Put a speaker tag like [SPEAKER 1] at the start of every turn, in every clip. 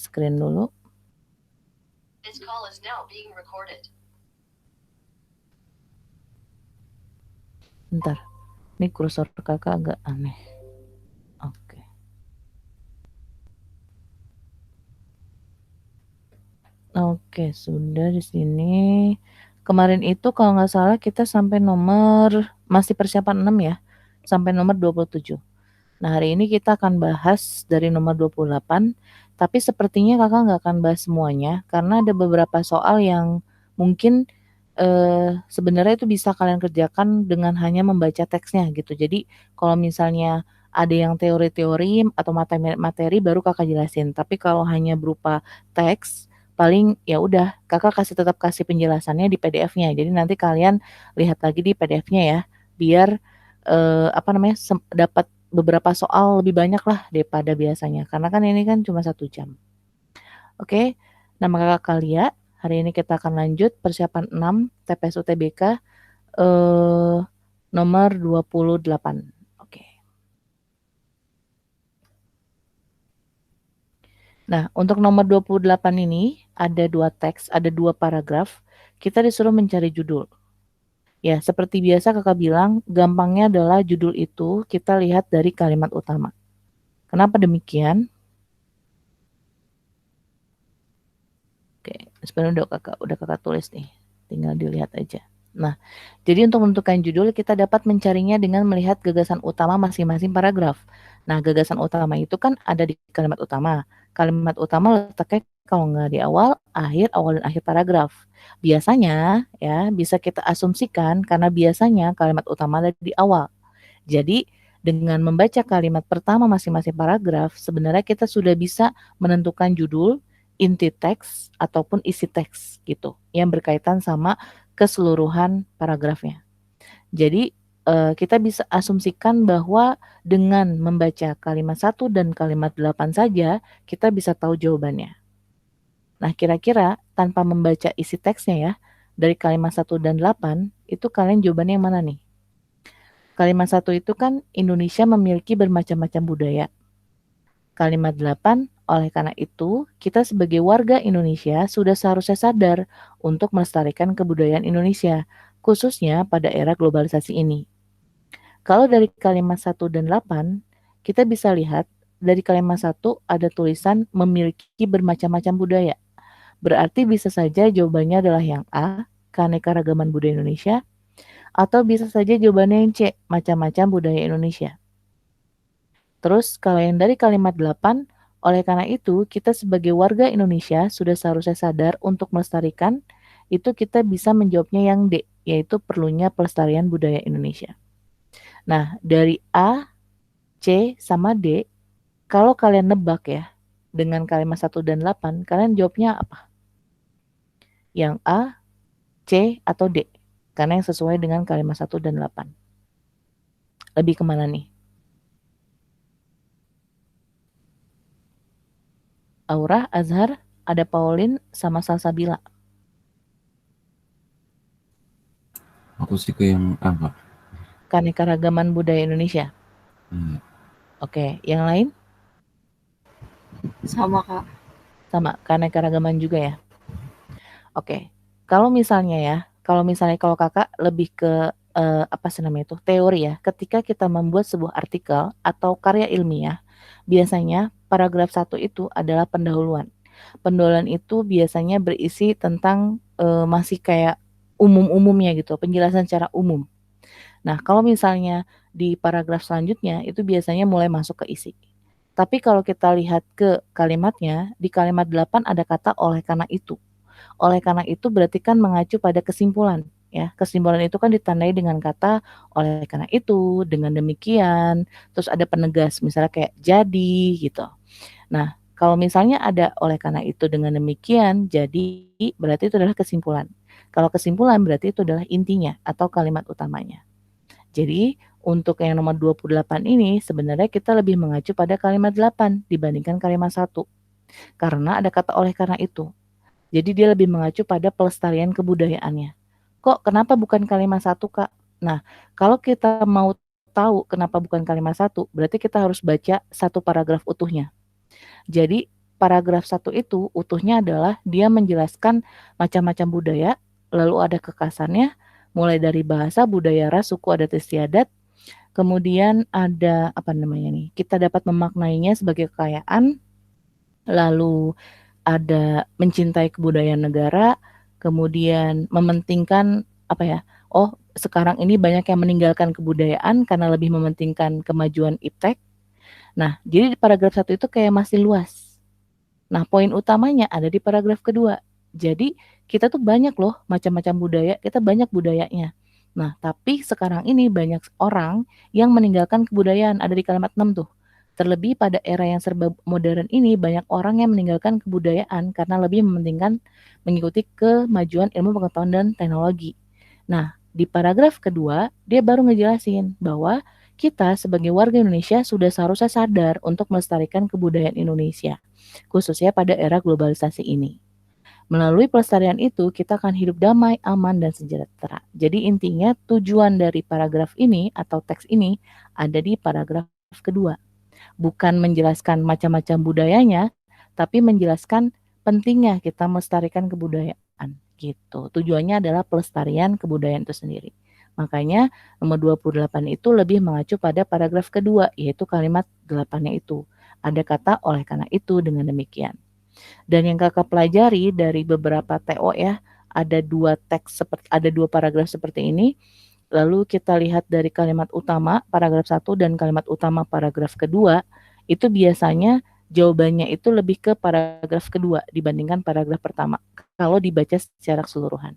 [SPEAKER 1] screen dulu.
[SPEAKER 2] This call is now being recorded.
[SPEAKER 1] Bentar, ini kursor kakak agak aneh. Oke. Oke, sudah di sini. Kemarin itu kalau nggak salah kita sampai nomor, masih persiapan 6 ya, sampai nomor 27. Nah, hari ini kita akan bahas dari nomor 28, tapi sepertinya kakak nggak akan bahas semuanya, karena ada beberapa soal yang mungkin sebenarnya itu bisa kalian kerjakan dengan hanya membaca teksnya gitu. Jadi kalau misalnya ada yang teori-teori atau materi baru kakak jelasin, tapi kalau hanya berupa teks, paling ya udah kakak tetap kasih penjelasannya di PDF-nya. Jadi nanti kalian lihat lagi di PDF-nya ya, biar apa namanya dapat beberapa soal lebih banyak lah daripada biasanya. Karena kan ini kan cuma 1 jam. Oke, nama kakak Kalia. Hari ini kita akan lanjut persiapan 6 TPS UTBK nomor 28. Oke. Nah, untuk nomor 28 ini ada 2 teks, ada 2 paragraf. Kita disuruh mencari judul. Ya, seperti biasa kakak bilang, gampangnya adalah judul itu kita lihat dari kalimat utama. Kenapa demikian? Oke, sebenarnya udah kakak tulis nih, tinggal dilihat aja. Nah, jadi untuk menentukan judul kita dapat mencarinya dengan melihat gagasan utama masing-masing paragraf. Nah, gagasan utama itu kan ada di kalimat utama. Kalimat utama letaknya kalau nggak di awal dan akhir paragraf. Biasanya ya bisa kita asumsikan karena biasanya kalimat utama ada di awal. Jadi dengan membaca kalimat pertama masing-masing paragraf, sebenarnya kita sudah bisa menentukan judul, inti teks, ataupun isi teks gitu, yang berkaitan sama keseluruhan paragrafnya. Jadi kita bisa asumsikan bahwa dengan membaca kalimat 1 dan kalimat 8 saja, kita bisa tahu jawabannya. Nah, kira-kira tanpa membaca isi teksnya ya, dari kalimat 1 dan 8, itu kalian jawabannya yang mana nih? Kalimat 1 itu kan Indonesia memiliki bermacam-macam budaya. Kalimat 8, oleh karena itu, kita sebagai warga Indonesia sudah seharusnya sadar untuk melestarikan kebudayaan Indonesia, khususnya pada era globalisasi ini. Kalau dari kalimat 1 dan 8, kita bisa lihat dari kalimat 1 ada tulisan memiliki bermacam-macam budaya. Berarti bisa saja jawabannya adalah yang A, keanekaragaman budaya Indonesia, atau bisa saja jawabannya yang C, macam-macam budaya Indonesia. Terus kalau yang dari kalimat 8, oleh karena itu kita sebagai warga Indonesia sudah seharusnya sadar untuk melestarikan, itu kita bisa menjawabnya yang D, yaitu perlunya pelestarian budaya Indonesia. Nah, dari A, C, sama D, kalau kalian nebak ya, dengan kalimat 1 dan 8, kalian jawabnya apa? Yang A, C, atau D? Karena yang sesuai dengan kalimat 1 dan 8. Lebih kemana nih? Aura, Azhar, ada Pauline, sama Salsabila.
[SPEAKER 3] Aku sih ke yang A, Kak.
[SPEAKER 1] Keanekaragaman budaya Indonesia. Oke, yang lain?
[SPEAKER 4] Sama, Kak.
[SPEAKER 1] Sama, keanekaragaman juga ya. Oke, kalau misalnya kalau kakak lebih ke apa sih namanya itu teori ya. Ketika kita membuat sebuah artikel atau karya ilmiah, biasanya paragraf 1 itu adalah pendahuluan. Pendahuluan itu biasanya berisi tentang masih kayak umum-umumnya gitu, penjelasan secara umum. Nah, kalau misalnya di paragraf selanjutnya itu biasanya mulai masuk ke isi. Tapi kalau kita lihat ke kalimatnya, di kalimat 8 ada kata oleh karena itu. Oleh karena itu berarti kan mengacu pada kesimpulan. Ya, kesimpulan itu kan ditandai dengan kata oleh karena itu, dengan demikian, terus ada penegas misalnya kayak jadi gitu. Nah, kalau misalnya ada oleh karena itu dengan demikian, jadi berarti itu adalah kesimpulan. Kalau kesimpulan berarti itu adalah intinya atau kalimat utamanya. Jadi, untuk yang nomor 28 ini sebenarnya kita lebih mengacu pada kalimat 8 dibandingkan kalimat 1. Karena ada kata oleh karena itu. Jadi dia lebih mengacu pada pelestarian kebudayaannya. Kok kenapa bukan kalimat 1, Kak? Nah, kalau kita mau tahu kenapa bukan kalimat 1, berarti kita harus baca satu paragraf utuhnya. Jadi paragraf 1 itu utuhnya adalah dia menjelaskan macam-macam budaya, lalu ada kekasannya, mulai dari bahasa, budaya, ras, suku, adat istiadat, kemudian ada apa namanya nih, kita dapat memaknainya sebagai kekayaan, lalu ada mencintai kebudayaan negara, kemudian mementingkan apa ya, oh sekarang ini banyak yang meninggalkan kebudayaan karena lebih mementingkan kemajuan iptek. Nah, jadi di paragraf 1 itu kayak masih luas. Nah, poin utamanya ada di paragraf kedua. Jadi, kita tuh banyak loh macam-macam budaya, kita banyak budayanya. Nah, tapi sekarang ini banyak orang yang meninggalkan kebudayaan, ada di kalimat 6 tuh. Terlebih pada era yang serba modern ini, banyak orang yang meninggalkan kebudayaan karena lebih mementingkan mengikuti kemajuan ilmu pengetahuan dan teknologi. Nah, di paragraf kedua, dia baru ngejelasin bahwa kita sebagai warga Indonesia sudah seharusnya sadar untuk melestarikan kebudayaan Indonesia, khususnya pada era globalisasi ini. Melalui pelestarian itu, kita akan hidup damai, aman, dan sejahtera. Jadi intinya tujuan dari paragraf ini atau teks ini ada di paragraf kedua. Bukan menjelaskan macam-macam budayanya, tapi menjelaskan pentingnya kita melestarikan kebudayaan gitu. Tujuannya adalah pelestarian kebudayaan itu sendiri. Makanya nomor 28 itu lebih mengacu pada paragraf kedua, yaitu kalimat 8-nya itu. Ada kata oleh karena itu dengan demikian. Dan yang kakak pelajari dari beberapa TO ya, ada dua paragraf seperti ini. Lalu kita lihat dari kalimat utama paragraf 1 dan kalimat utama paragraf kedua, itu biasanya jawabannya itu lebih ke paragraf kedua dibandingkan paragraf pertama kalau dibaca secara keseluruhan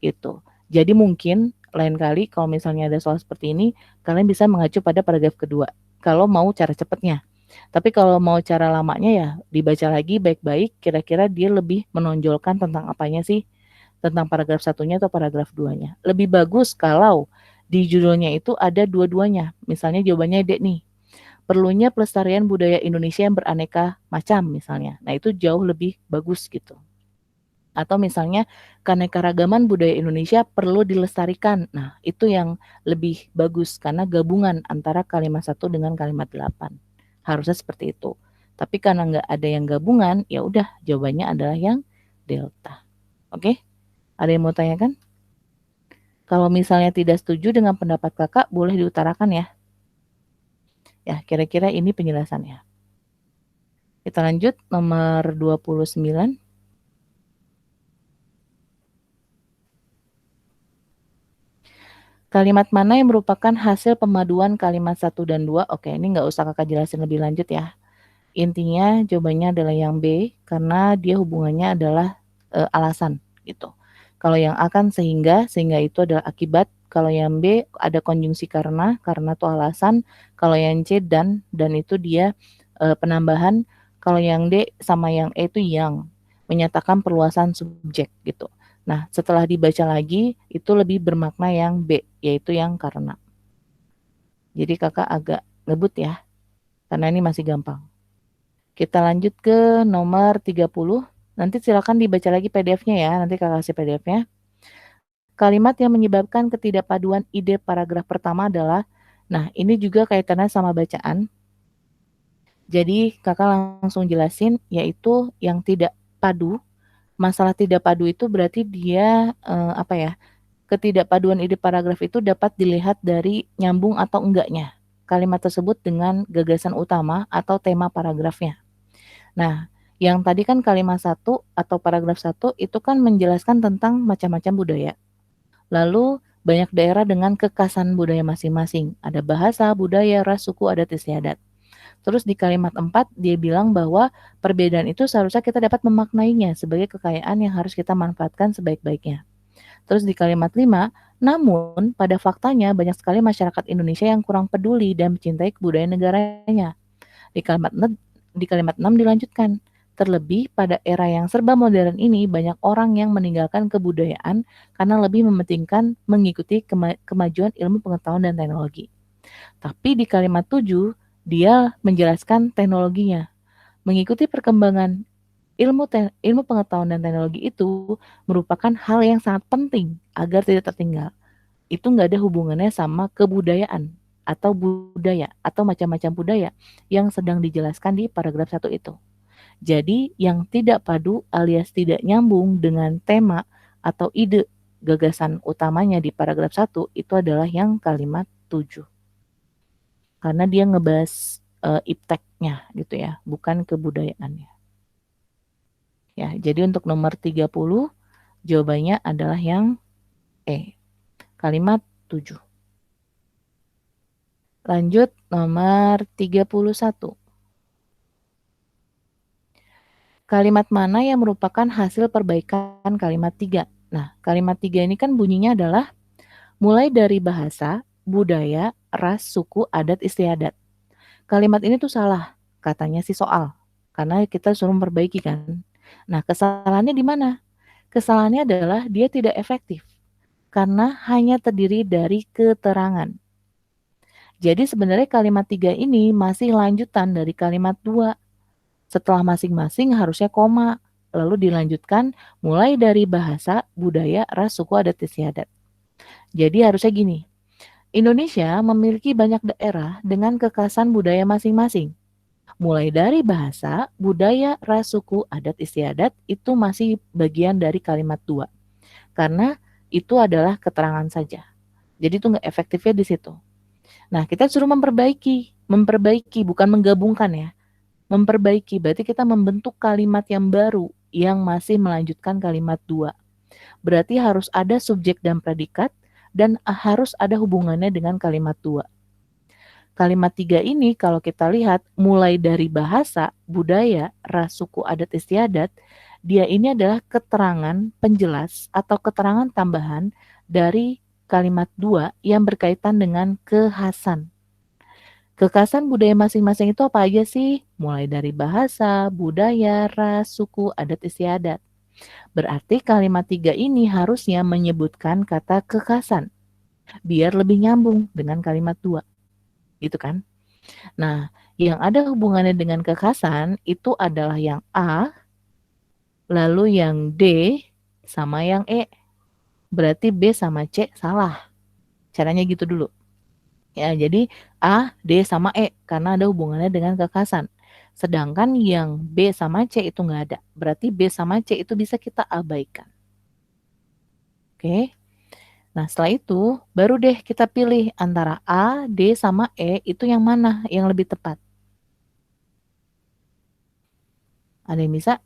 [SPEAKER 1] gitu. Jadi mungkin lain kali kalau misalnya ada soal seperti ini, kalian bisa mengacu pada paragraf kedua kalau mau cara cepatnya. Tapi kalau mau cara lamanya ya dibaca lagi baik-baik, kira-kira dia lebih menonjolkan tentang apanya sih, tentang paragraf satunya atau paragraf 2-nya. Lebih bagus kalau di judulnya itu ada dua-duanya. Misalnya jawabannya D nih, perlunya pelestarian budaya Indonesia yang beraneka macam misalnya. Nah itu jauh lebih bagus gitu. Atau misalnya keanekaragaman budaya Indonesia perlu dilestarikan. Nah itu yang lebih bagus karena gabungan antara kalimat 1 dengan kalimat 8. Harusnya seperti itu. Tapi karena nggak ada yang gabungan, ya udah jawabannya adalah yang delta. Oke? Ada yang mau tanyakan? Kalau misalnya tidak setuju dengan pendapat kakak, boleh diutarakan ya. Ya, kira-kira ini penjelasannya. Kita lanjut nomor 29. Kalimat mana yang merupakan hasil pemaduan kalimat 1 dan 2? Oke, ini nggak usah kakak jelasin lebih lanjut ya. Intinya jawabannya adalah yang B, karena dia hubungannya adalah alasan gitu. Kalau yang A kan sehingga itu adalah akibat. Kalau yang B ada konjungsi karena itu alasan. Kalau yang C dan itu dia penambahan. Kalau yang D sama yang E itu yang menyatakan perluasan subjek gitu. Nah, setelah dibaca lagi itu lebih bermakna yang B, yaitu yang karena. Jadi kakak agak ngebut ya, karena ini masih gampang. Kita lanjut ke nomor 30. Nanti silakan dibaca lagi PDF-nya ya, nanti kakak kasih PDF-nya. Kalimat yang menyebabkan ketidakpaduan ide paragraf pertama adalah, nah ini juga kaitannya sama bacaan. Jadi kakak langsung jelasin, yaitu yang tidak padu. Masalah tidak padu itu berarti dia ketidakpaduan ide paragraf itu dapat dilihat dari nyambung atau enggaknya kalimat tersebut dengan gagasan utama atau tema paragrafnya. Nah, yang tadi kan kalimat 1 atau paragraf 1 itu kan menjelaskan tentang macam-macam budaya. Lalu banyak daerah dengan kekhasan budaya masing-masing. Ada bahasa, budaya, ras, suku, adat istiadat. Terus di kalimat 4 dia bilang bahwa perbedaan itu seharusnya kita dapat memaknainya sebagai kekayaan yang harus kita manfaatkan sebaik-baiknya. Terus di kalimat 5, namun pada faktanya banyak sekali masyarakat Indonesia yang kurang peduli dan mencintai kebudayaan negaranya. Di kalimat 6 dilanjutkan, terlebih pada era yang serba modern ini banyak orang yang meninggalkan kebudayaan karena lebih mementingkan mengikuti kemajuan ilmu pengetahuan dan teknologi. Tapi di kalimat 7 dia menjelaskan teknologinya. Mengikuti perkembangan ilmu pengetahuan dan teknologi itu merupakan hal yang sangat penting agar tidak tertinggal. Itu nggak ada hubungannya sama kebudayaan atau budaya atau macam-macam budaya yang sedang dijelaskan di paragraf 1 itu. Jadi yang tidak padu alias tidak nyambung dengan tema atau ide gagasan utamanya di paragraf 1 itu adalah yang kalimat 7. Karena dia ngebahas ipteknya gitu ya, bukan kebudayaannya. Ya, jadi untuk nomor 30 jawabannya adalah yang E, kalimat 7. Lanjut nomor 31. Kalimat mana yang merupakan hasil perbaikan kalimat 3? Nah, kalimat 3 ini kan bunyinya adalah mulai dari bahasa, budaya, ras, suku, adat, istiadat. Kalimat ini tuh salah, katanya si soal. Karena kita suruh memperbaiki kan. Nah, kesalahannya di mana? Kesalahannya adalah dia tidak efektif. Karena hanya terdiri dari keterangan. Jadi sebenarnya kalimat 3 ini masih lanjutan dari kalimat 2. Setelah masing-masing harusnya koma, lalu dilanjutkan mulai dari bahasa, budaya, ras, suku, adat, istiadat. Jadi harusnya gini, Indonesia memiliki banyak daerah dengan kekhasan budaya masing-masing. Mulai dari bahasa, budaya, ras, suku, adat, istiadat itu masih bagian dari kalimat 2. Karena itu adalah keterangan saja. Jadi itu nggak efektifnya di situ. Nah, kita suruh memperbaiki bukan menggabungkan ya. Memperbaiki, berarti kita membentuk kalimat yang baru yang masih melanjutkan kalimat 2. Berarti harus ada subjek dan predikat dan harus ada hubungannya dengan kalimat 2. Kalimat 3 ini kalau kita lihat mulai dari bahasa, budaya, ras, suku, adat, istiadat, dia ini adalah keterangan penjelas atau keterangan tambahan dari kalimat 2 yang berkaitan dengan kekhasan. Kekhasan budaya masing-masing itu apa aja sih? Mulai dari bahasa, budaya, ras, suku, adat, istiadat. Berarti kalimat 3 ini harusnya menyebutkan kata kekhasan, biar lebih nyambung dengan kalimat 2. Gitu kan? Nah, yang ada hubungannya dengan kekhasan itu adalah yang A, lalu yang D, sama yang E. Berarti B sama C salah. Caranya gitu dulu. Ya, jadi A, D, sama E karena ada hubungannya dengan kekhasan. Sedangkan yang B sama C itu nggak ada. Berarti B sama C itu bisa kita abaikan. Oke. Nah, setelah itu baru deh kita pilih antara A, D, sama E itu yang mana yang lebih tepat. Ada yang bisa?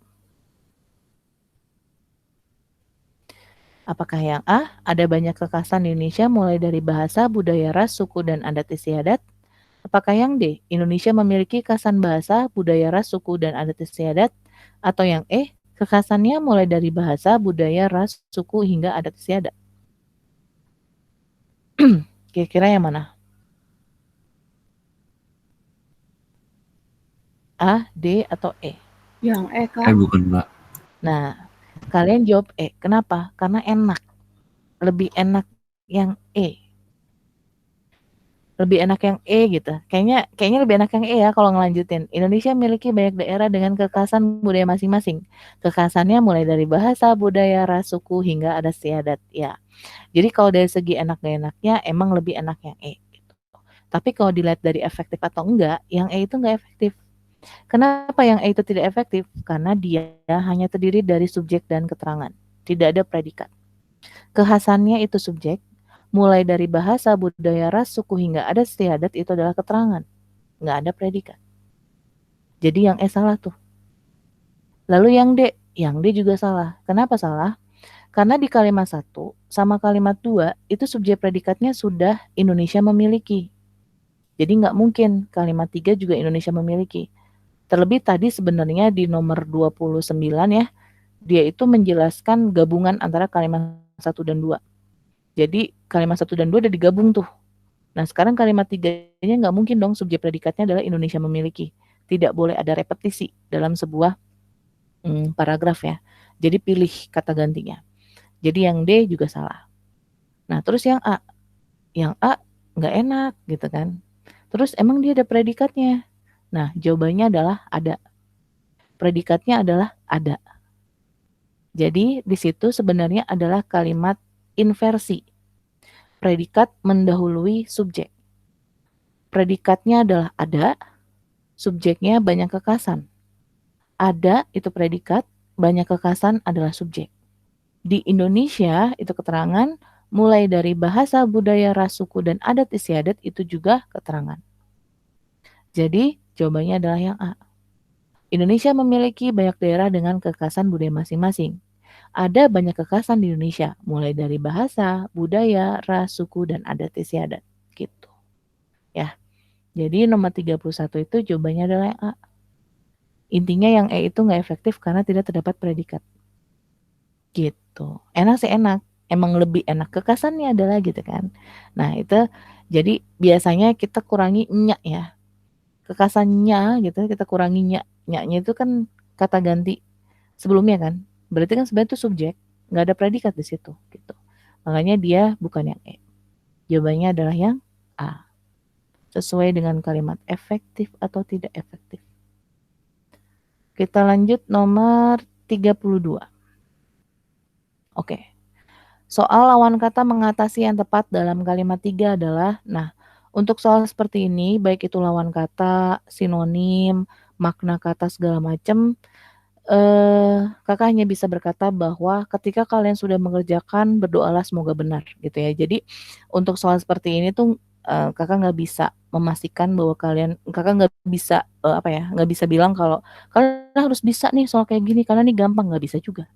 [SPEAKER 1] Apakah yang A, ada banyak kekhasan di Indonesia mulai dari bahasa, budaya, ras, suku, dan adat istiadat? Apakah yang D, Indonesia memiliki kekhasan bahasa, budaya, ras, suku, dan adat istiadat? Atau yang E, kekhasannya mulai dari bahasa, budaya, ras, suku, hingga adat istiadat? Kira-kira yang mana? A, D, atau E?
[SPEAKER 4] Yang Kak.
[SPEAKER 3] Bukan, Mbak.
[SPEAKER 1] Nah, kalian jawab E. Kenapa? Karena enak. Lebih enak yang E. Lebih enak yang E gitu. Kayaknya lebih enak yang E ya kalau ngelanjutin. Indonesia memiliki banyak daerah dengan kekhasan budaya masing-masing. Kekhasannya mulai dari bahasa, budaya, ras, suku, hingga adat istiadat. Ya. Jadi kalau dari segi enak gak enaknya emang lebih enak yang E. Gitu. Tapi kalau dilihat dari efektif atau enggak, yang E itu enggak efektif. Kenapa yang E itu tidak efektif? Karena dia hanya terdiri dari subjek dan keterangan. Tidak ada predikat. Kekhasannya itu subjek, mulai dari bahasa, budaya, ras, suku, hingga adat istiadat itu adalah keterangan. Nggak ada predikat. Jadi yang E salah tuh. Lalu yang D juga salah. Kenapa salah? Karena di kalimat 1 sama kalimat 2 itu subjek predikatnya sudah Indonesia memiliki. Jadi nggak mungkin kalimat 3 juga Indonesia memiliki. Terlebih tadi sebenarnya di nomor 29 ya, dia itu menjelaskan gabungan antara kalimat 1 dan 2. Jadi kalimat 1 dan 2 udah digabung tuh. Nah sekarang kalimat 3-nya nggak mungkin dong subjek predikatnya adalah Indonesia memiliki. Tidak boleh ada repetisi dalam sebuah paragraf ya. Jadi pilih kata gantinya. Jadi yang D juga salah. Nah terus yang A. Yang A nggak enak gitu kan. Terus emang dia ada predikatnya. Nah jawabannya adalah ada. Predikatnya adalah ada. Jadi di situ sebenarnya adalah kalimat inversi. Predikat mendahului subjek. Predikatnya adalah ada, subjeknya banyak kekhasan. ada itu predikat, banyak kekasan adalah subjek. Di Indonesia itu keterangan, mulai dari bahasa, budaya, ras, suku, dan adat istiadat itu juga keterangan. Jadi jawabannya adalah yang A. Indonesia memiliki banyak daerah dengan kekhasan budaya masing-masing. Ada banyak kekhasan di Indonesia, mulai dari bahasa, budaya, ras, suku, dan adat istiadat. Gitu. Ya. Jadi nomor 31 itu jawabannya adalah yang A. Intinya yang E itu nggak efektif karena tidak terdapat predikat. Gitu. Enak sih enak. Emang lebih enak kekhasannya adalah gitu kan. Nah itu jadi biasanya kita kurangi nya ya. Kekhasannya gitu kita kurangi nya. Nya itu kan kata ganti sebelumnya kan. Berarti kan sebenarnya itu subjek. Nggak ada predikat di situ gitu. Makanya dia bukan yang E. Jawabannya adalah yang A. Sesuai dengan kalimat efektif atau tidak efektif. Kita lanjut nomor 32. Oke. Soal lawan kata mengatasi yang tepat dalam kalimat 3 adalah, nah, untuk soal seperti ini, baik itu lawan kata, sinonim, makna kata segala macam, kakak hanya bisa berkata bahwa ketika kalian sudah mengerjakan, berdoalah semoga benar, gitu ya. Jadi, untuk soal seperti ini tuh, kakak nggak bisa memastikan bahwa kakak nggak bisa, nggak bisa bilang kalau, kalian harus bisa nih soal kayak gini, karena ini gampang, nggak bisa juga.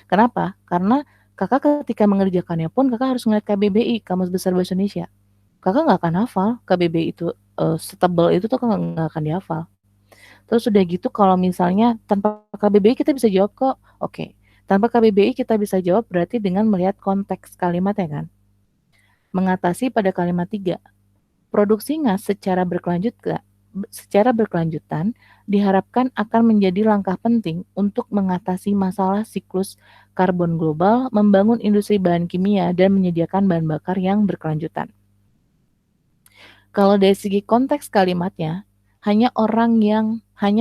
[SPEAKER 1] Kenapa? Karena kakak ketika mengerjakannya pun kakak harus ngeliat KBBI, Kamus Besar Bahasa Indonesia. Kakak nggak akan hafal KBBI itu, setebal itu tuh kakak nggak akan dihafal. Terus udah gitu kalau misalnya tanpa KBBI kita bisa jawab kok, oke. Tanpa KBBI kita bisa jawab berarti dengan melihat konteks kalimatnya kan. Mengatasi pada kalimat 3. Produksi ngas secara berkelanjutan diharapkan akan menjadi langkah penting untuk mengatasi masalah siklus karbon global, membangun industri bahan kimia, dan menyediakan bahan bakar yang berkelanjutan. Kalau dari segi konteks kalimatnya, hanya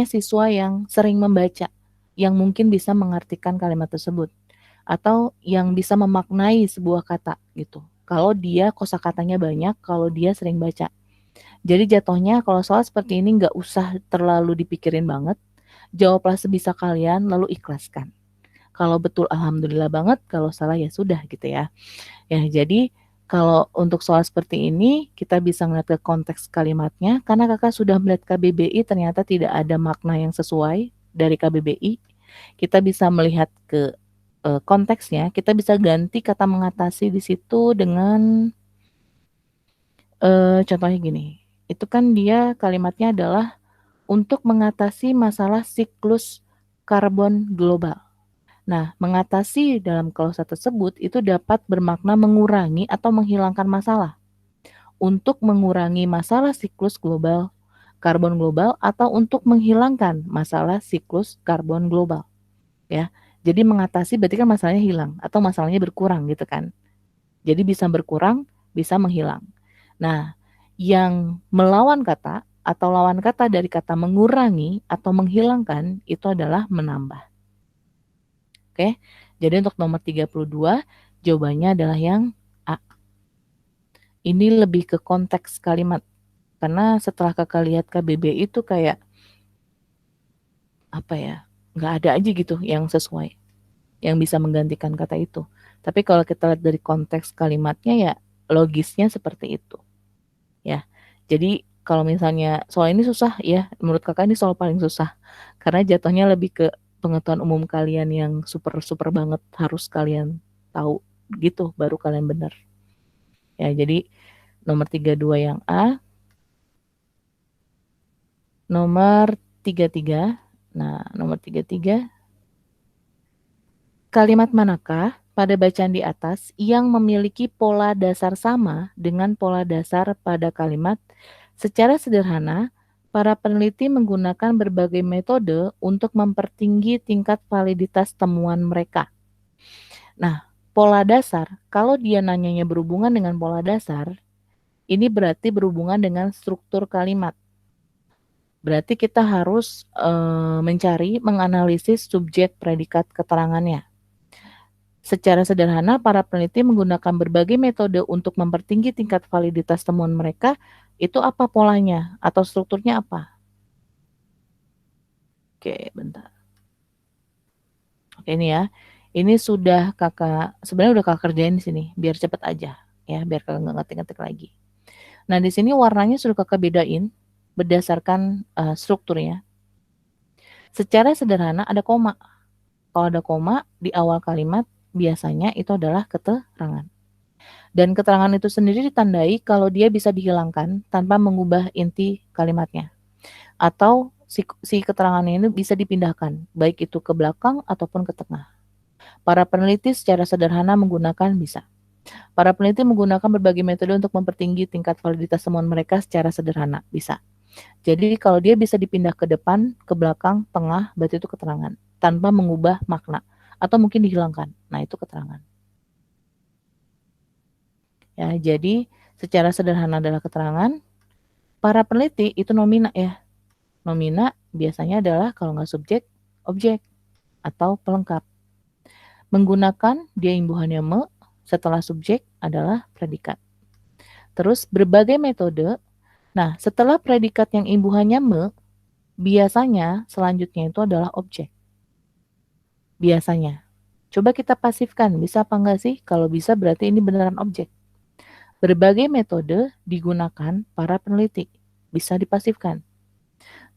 [SPEAKER 1] siswa yang sering membaca yang mungkin bisa mengartikan kalimat tersebut atau yang bisa memaknai sebuah kata gitu. Kalau dia kosakatanya banyak, kalau dia sering baca. Jadi jatuhnya kalau soal seperti ini nggak usah terlalu dipikirin banget, jawablah sebisa kalian lalu ikhlaskan. Kalau betul alhamdulillah banget, kalau salah ya sudah gitu ya. Ya jadi kalau untuk soal seperti ini kita bisa melihat ke konteks kalimatnya karena kakak sudah melihat KBBI ternyata tidak ada makna yang sesuai dari KBBI. Kita bisa melihat ke konteksnya, kita bisa ganti kata mengatasi di situ dengan contohnya gini, itu kan dia kalimatnya adalah untuk mengatasi masalah siklus karbon global. Nah, mengatasi dalam klausa tersebut itu dapat bermakna mengurangi atau menghilangkan masalah. Untuk mengurangi masalah siklus karbon global atau untuk menghilangkan masalah siklus karbon global. Ya. Jadi mengatasi berarti kan masalahnya hilang atau masalahnya berkurang gitu kan. Jadi bisa berkurang, bisa menghilang. Nah, yang melawan kata atau lawan kata dari kata mengurangi atau menghilangkan itu adalah menambah. Oke, jadi untuk nomor 32 jawabannya adalah yang A. Ini lebih ke konteks kalimat. Karena setelah kakak lihat KBBI itu kayak nggak ada aja gitu yang sesuai, yang bisa menggantikan kata itu. Tapi kalau kita lihat dari konteks kalimatnya ya logisnya seperti itu. Ya. Jadi kalau misalnya soal ini susah ya, menurut kakak ini soal paling susah. Karena jatuhnya lebih ke pengetahuan umum kalian yang super banget harus kalian tahu gitu baru kalian benar. Ya, jadi nomor 32 yang A. Nomor 33. Nah, nomor 33. Kalimat manakah pada bacaan di atas yang memiliki pola dasar sama dengan pola dasar pada kalimat? Secara sederhana, para peneliti menggunakan berbagai metode untuk mempertinggi tingkat validitas temuan mereka. Nah, pola dasar, kalau dia nanyanya berhubungan dengan pola dasar, ini berarti berhubungan dengan struktur kalimat. Berarti kita harus menganalisis subjek predikat keterangannya. Secara sederhana, para peneliti menggunakan berbagai metode untuk mempertinggi tingkat validitas temuan mereka. Itu apa polanya atau strukturnya apa? Oke, bentar. Oke, ini ya. Ini sudah sebenarnya udah kakak kerjain di sini, biar cepet aja ya, biar kakak nggak ngetik-ngetik lagi. Nah, di sini warnanya sudah kakak bedain berdasarkan strukturnya. Secara sederhana ada koma. Kalau ada koma di awal kalimat, biasanya itu adalah keterangan. Dan keterangan itu sendiri ditandai kalau dia bisa dihilangkan tanpa mengubah inti kalimatnya. Atau si keterangannya ini bisa dipindahkan, baik itu ke belakang ataupun ke tengah. Para peneliti secara sederhana menggunakan bisa. Para peneliti menggunakan berbagai metode untuk mempertinggi tingkat validitas temuan mereka secara sederhana. Bisa. Jadi kalau dia bisa dipindah ke depan, ke belakang, tengah, berarti itu keterangan. Tanpa mengubah makna. Atau mungkin dihilangkan. Nah, itu keterangan. Ya, jadi secara sederhana adalah keterangan. Para peneliti itu nomina ya. Nomina biasanya adalah kalau nggak subjek, objek. Atau pelengkap. Menggunakan dia imbuhannya me, setelah subjek adalah predikat. Terus berbagai metode. Nah, setelah predikat yang imbuhannya me, biasanya selanjutnya itu adalah objek. Biasanya. Coba kita pasifkan, bisa apa enggak sih? Kalau bisa berarti ini beneran objek. Berbagai metode digunakan para peneliti. Bisa dipasifkan.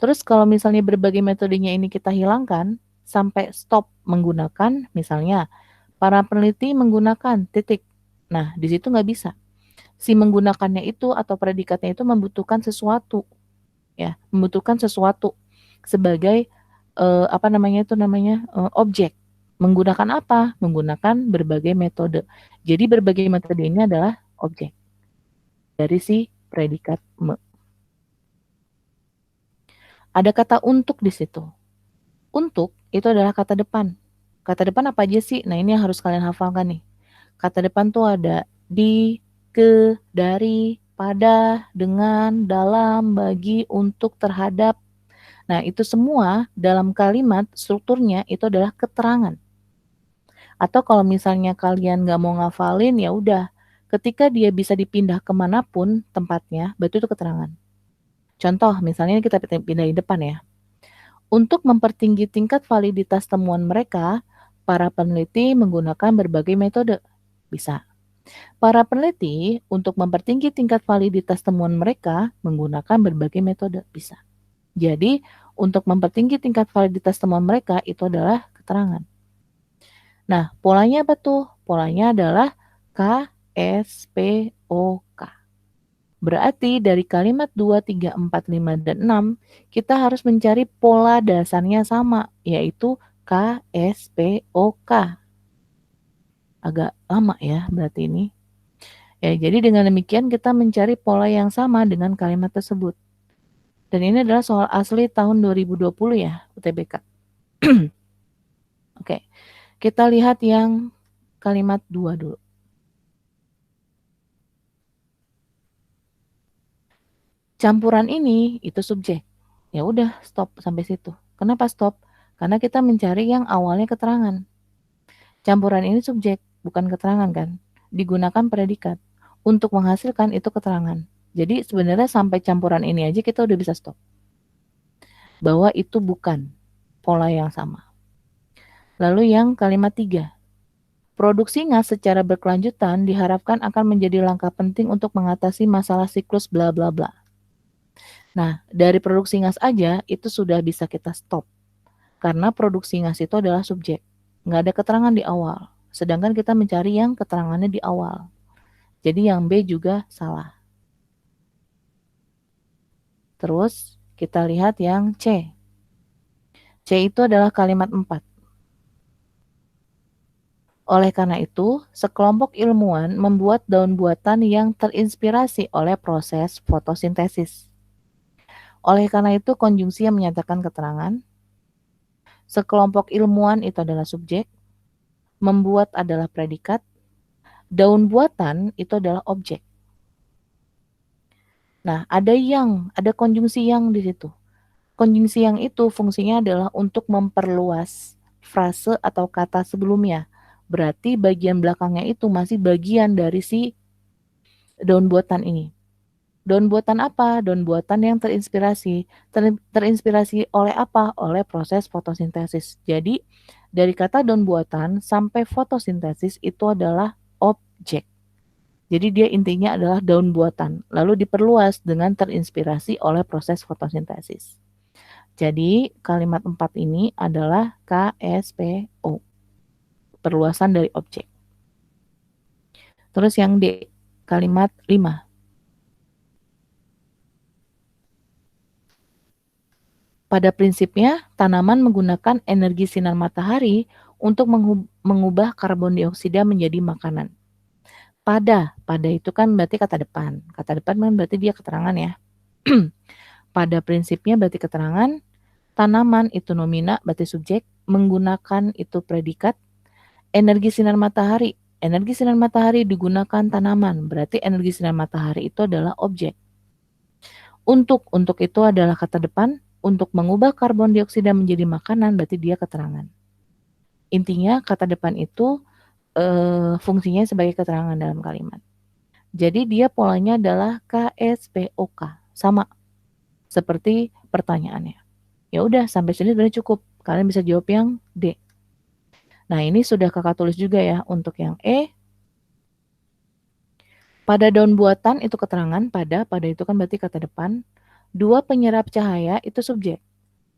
[SPEAKER 1] Terus kalau misalnya berbagai metodenya ini kita hilangkan, sampai stop menggunakan, misalnya para peneliti menggunakan titik. Nah, di situ nggak bisa. Si menggunakannya itu atau predikatnya itu membutuhkan sesuatu, ya, membutuhkan sesuatu sebagai objek. Menggunakan apa? Menggunakan berbagai metode. Jadi berbagai metode ini adalah objek dari si predikat me. Ada kata untuk di situ. Untuk itu adalah kata depan. Kata depan apa aja sih? Nah, ini yang harus kalian hafalkan nih. Kata depan tuh ada di, ke, dari, pada, dengan, dalam, bagi, untuk, terhadap. Nah, itu semua dalam kalimat strukturnya itu adalah keterangan. Atau kalau misalnya kalian nggak mau ngafalin, ya udah. Ketika dia bisa dipindah kemanapun tempatnya, berarti itu keterangan. Contoh, misalnya kita pindahin depan ya. Untuk mempertinggi tingkat validitas temuan mereka, para peneliti menggunakan berbagai metode. Bisa. Para peneliti untuk mempertinggi tingkat validitas temuan mereka menggunakan berbagai metode. Bisa. Jadi, untuk mempertinggi tingkat validitas temuan mereka itu adalah keterangan. Nah, polanya apa tuh? Polanya adalah KSPOK. Berarti dari kalimat 2, 3, 4, 5, dan 6, kita harus mencari pola dasarnya sama, yaitu KSPOK. Agak lama ya berarti ini. Ya, jadi dengan demikian kita mencari pola yang sama dengan kalimat tersebut. Dan ini adalah soal asli tahun 2020 ya, UTBK. Oke, kita lihat yang kalimat 2 dulu. Campuran ini itu subjek. Ya udah, stop sampai situ. Kenapa stop? Karena kita mencari yang awalnya keterangan. Campuran ini subjek, bukan keterangan kan? Digunakan predikat. Untuk menghasilkan itu keterangan. Jadi sebenarnya sampai campuran ini aja kita udah bisa stop. Bahwa itu bukan pola yang sama. Lalu yang kalimat 3. Produksi ngas secara berkelanjutan diharapkan akan menjadi langkah penting untuk mengatasi masalah siklus bla bla bla. Nah, dari produksi ngas aja itu sudah bisa kita stop. Karena produksi ngas itu adalah subjek. Nggak ada keterangan di awal. Sedangkan kita mencari yang keterangannya di awal. Jadi yang B juga salah. Terus kita lihat yang C. C itu adalah kalimat 4. Oleh karena itu, sekelompok ilmuwan membuat daun buatan yang terinspirasi oleh proses fotosintesis. Oleh karena itu, konjungsi yang menyatakan keterangan. Sekelompok ilmuwan itu adalah subjek. Membuat adalah predikat. Daun buatan itu adalah objek. Nah, ada konjungsi yang di situ. Konjungsi yang itu fungsinya adalah untuk memperluas frase atau kata sebelumnya. Berarti bagian belakangnya itu masih bagian dari si daun buatan ini. Daun buatan apa? Daun buatan yang terinspirasi. Terinspirasi oleh apa? Oleh proses fotosintesis. Jadi, Dari kata daun buatan sampai fotosintesis itu adalah objek. Jadi dia intinya adalah daun buatan, lalu diperluas dengan terinspirasi oleh proses fotosintesis. Jadi kalimat 4 ini adalah KSPO, perluasan dari objek. Terus yang D, kalimat 5. Pada prinsipnya, tanaman menggunakan energi sinar matahari untuk mengubah karbon dioksida menjadi makanan. Pada itu kan berarti kata depan. Kata depan kan berarti dia keterangan ya. Pada prinsipnya berarti keterangan, tanaman itu nomina berarti subjek, menggunakan itu predikat, energi sinar matahari. Energi sinar matahari digunakan tanaman, berarti energi sinar matahari itu adalah objek. Untuk itu adalah kata depan, untuk mengubah karbon dioksida menjadi makanan berarti dia keterangan. Intinya kata depan itu fungsinya sebagai keterangan dalam kalimat. Jadi dia polanya adalah KSPOK, sama seperti pertanyaannya. Ya udah sampai sini sebenarnya cukup. Kalian bisa jawab yang D. Nah, ini sudah kakak tulis juga ya untuk yang E. Pada daun buatan itu keterangan, pada itu kan berarti kata depan. Dua penyerap cahaya itu subjek.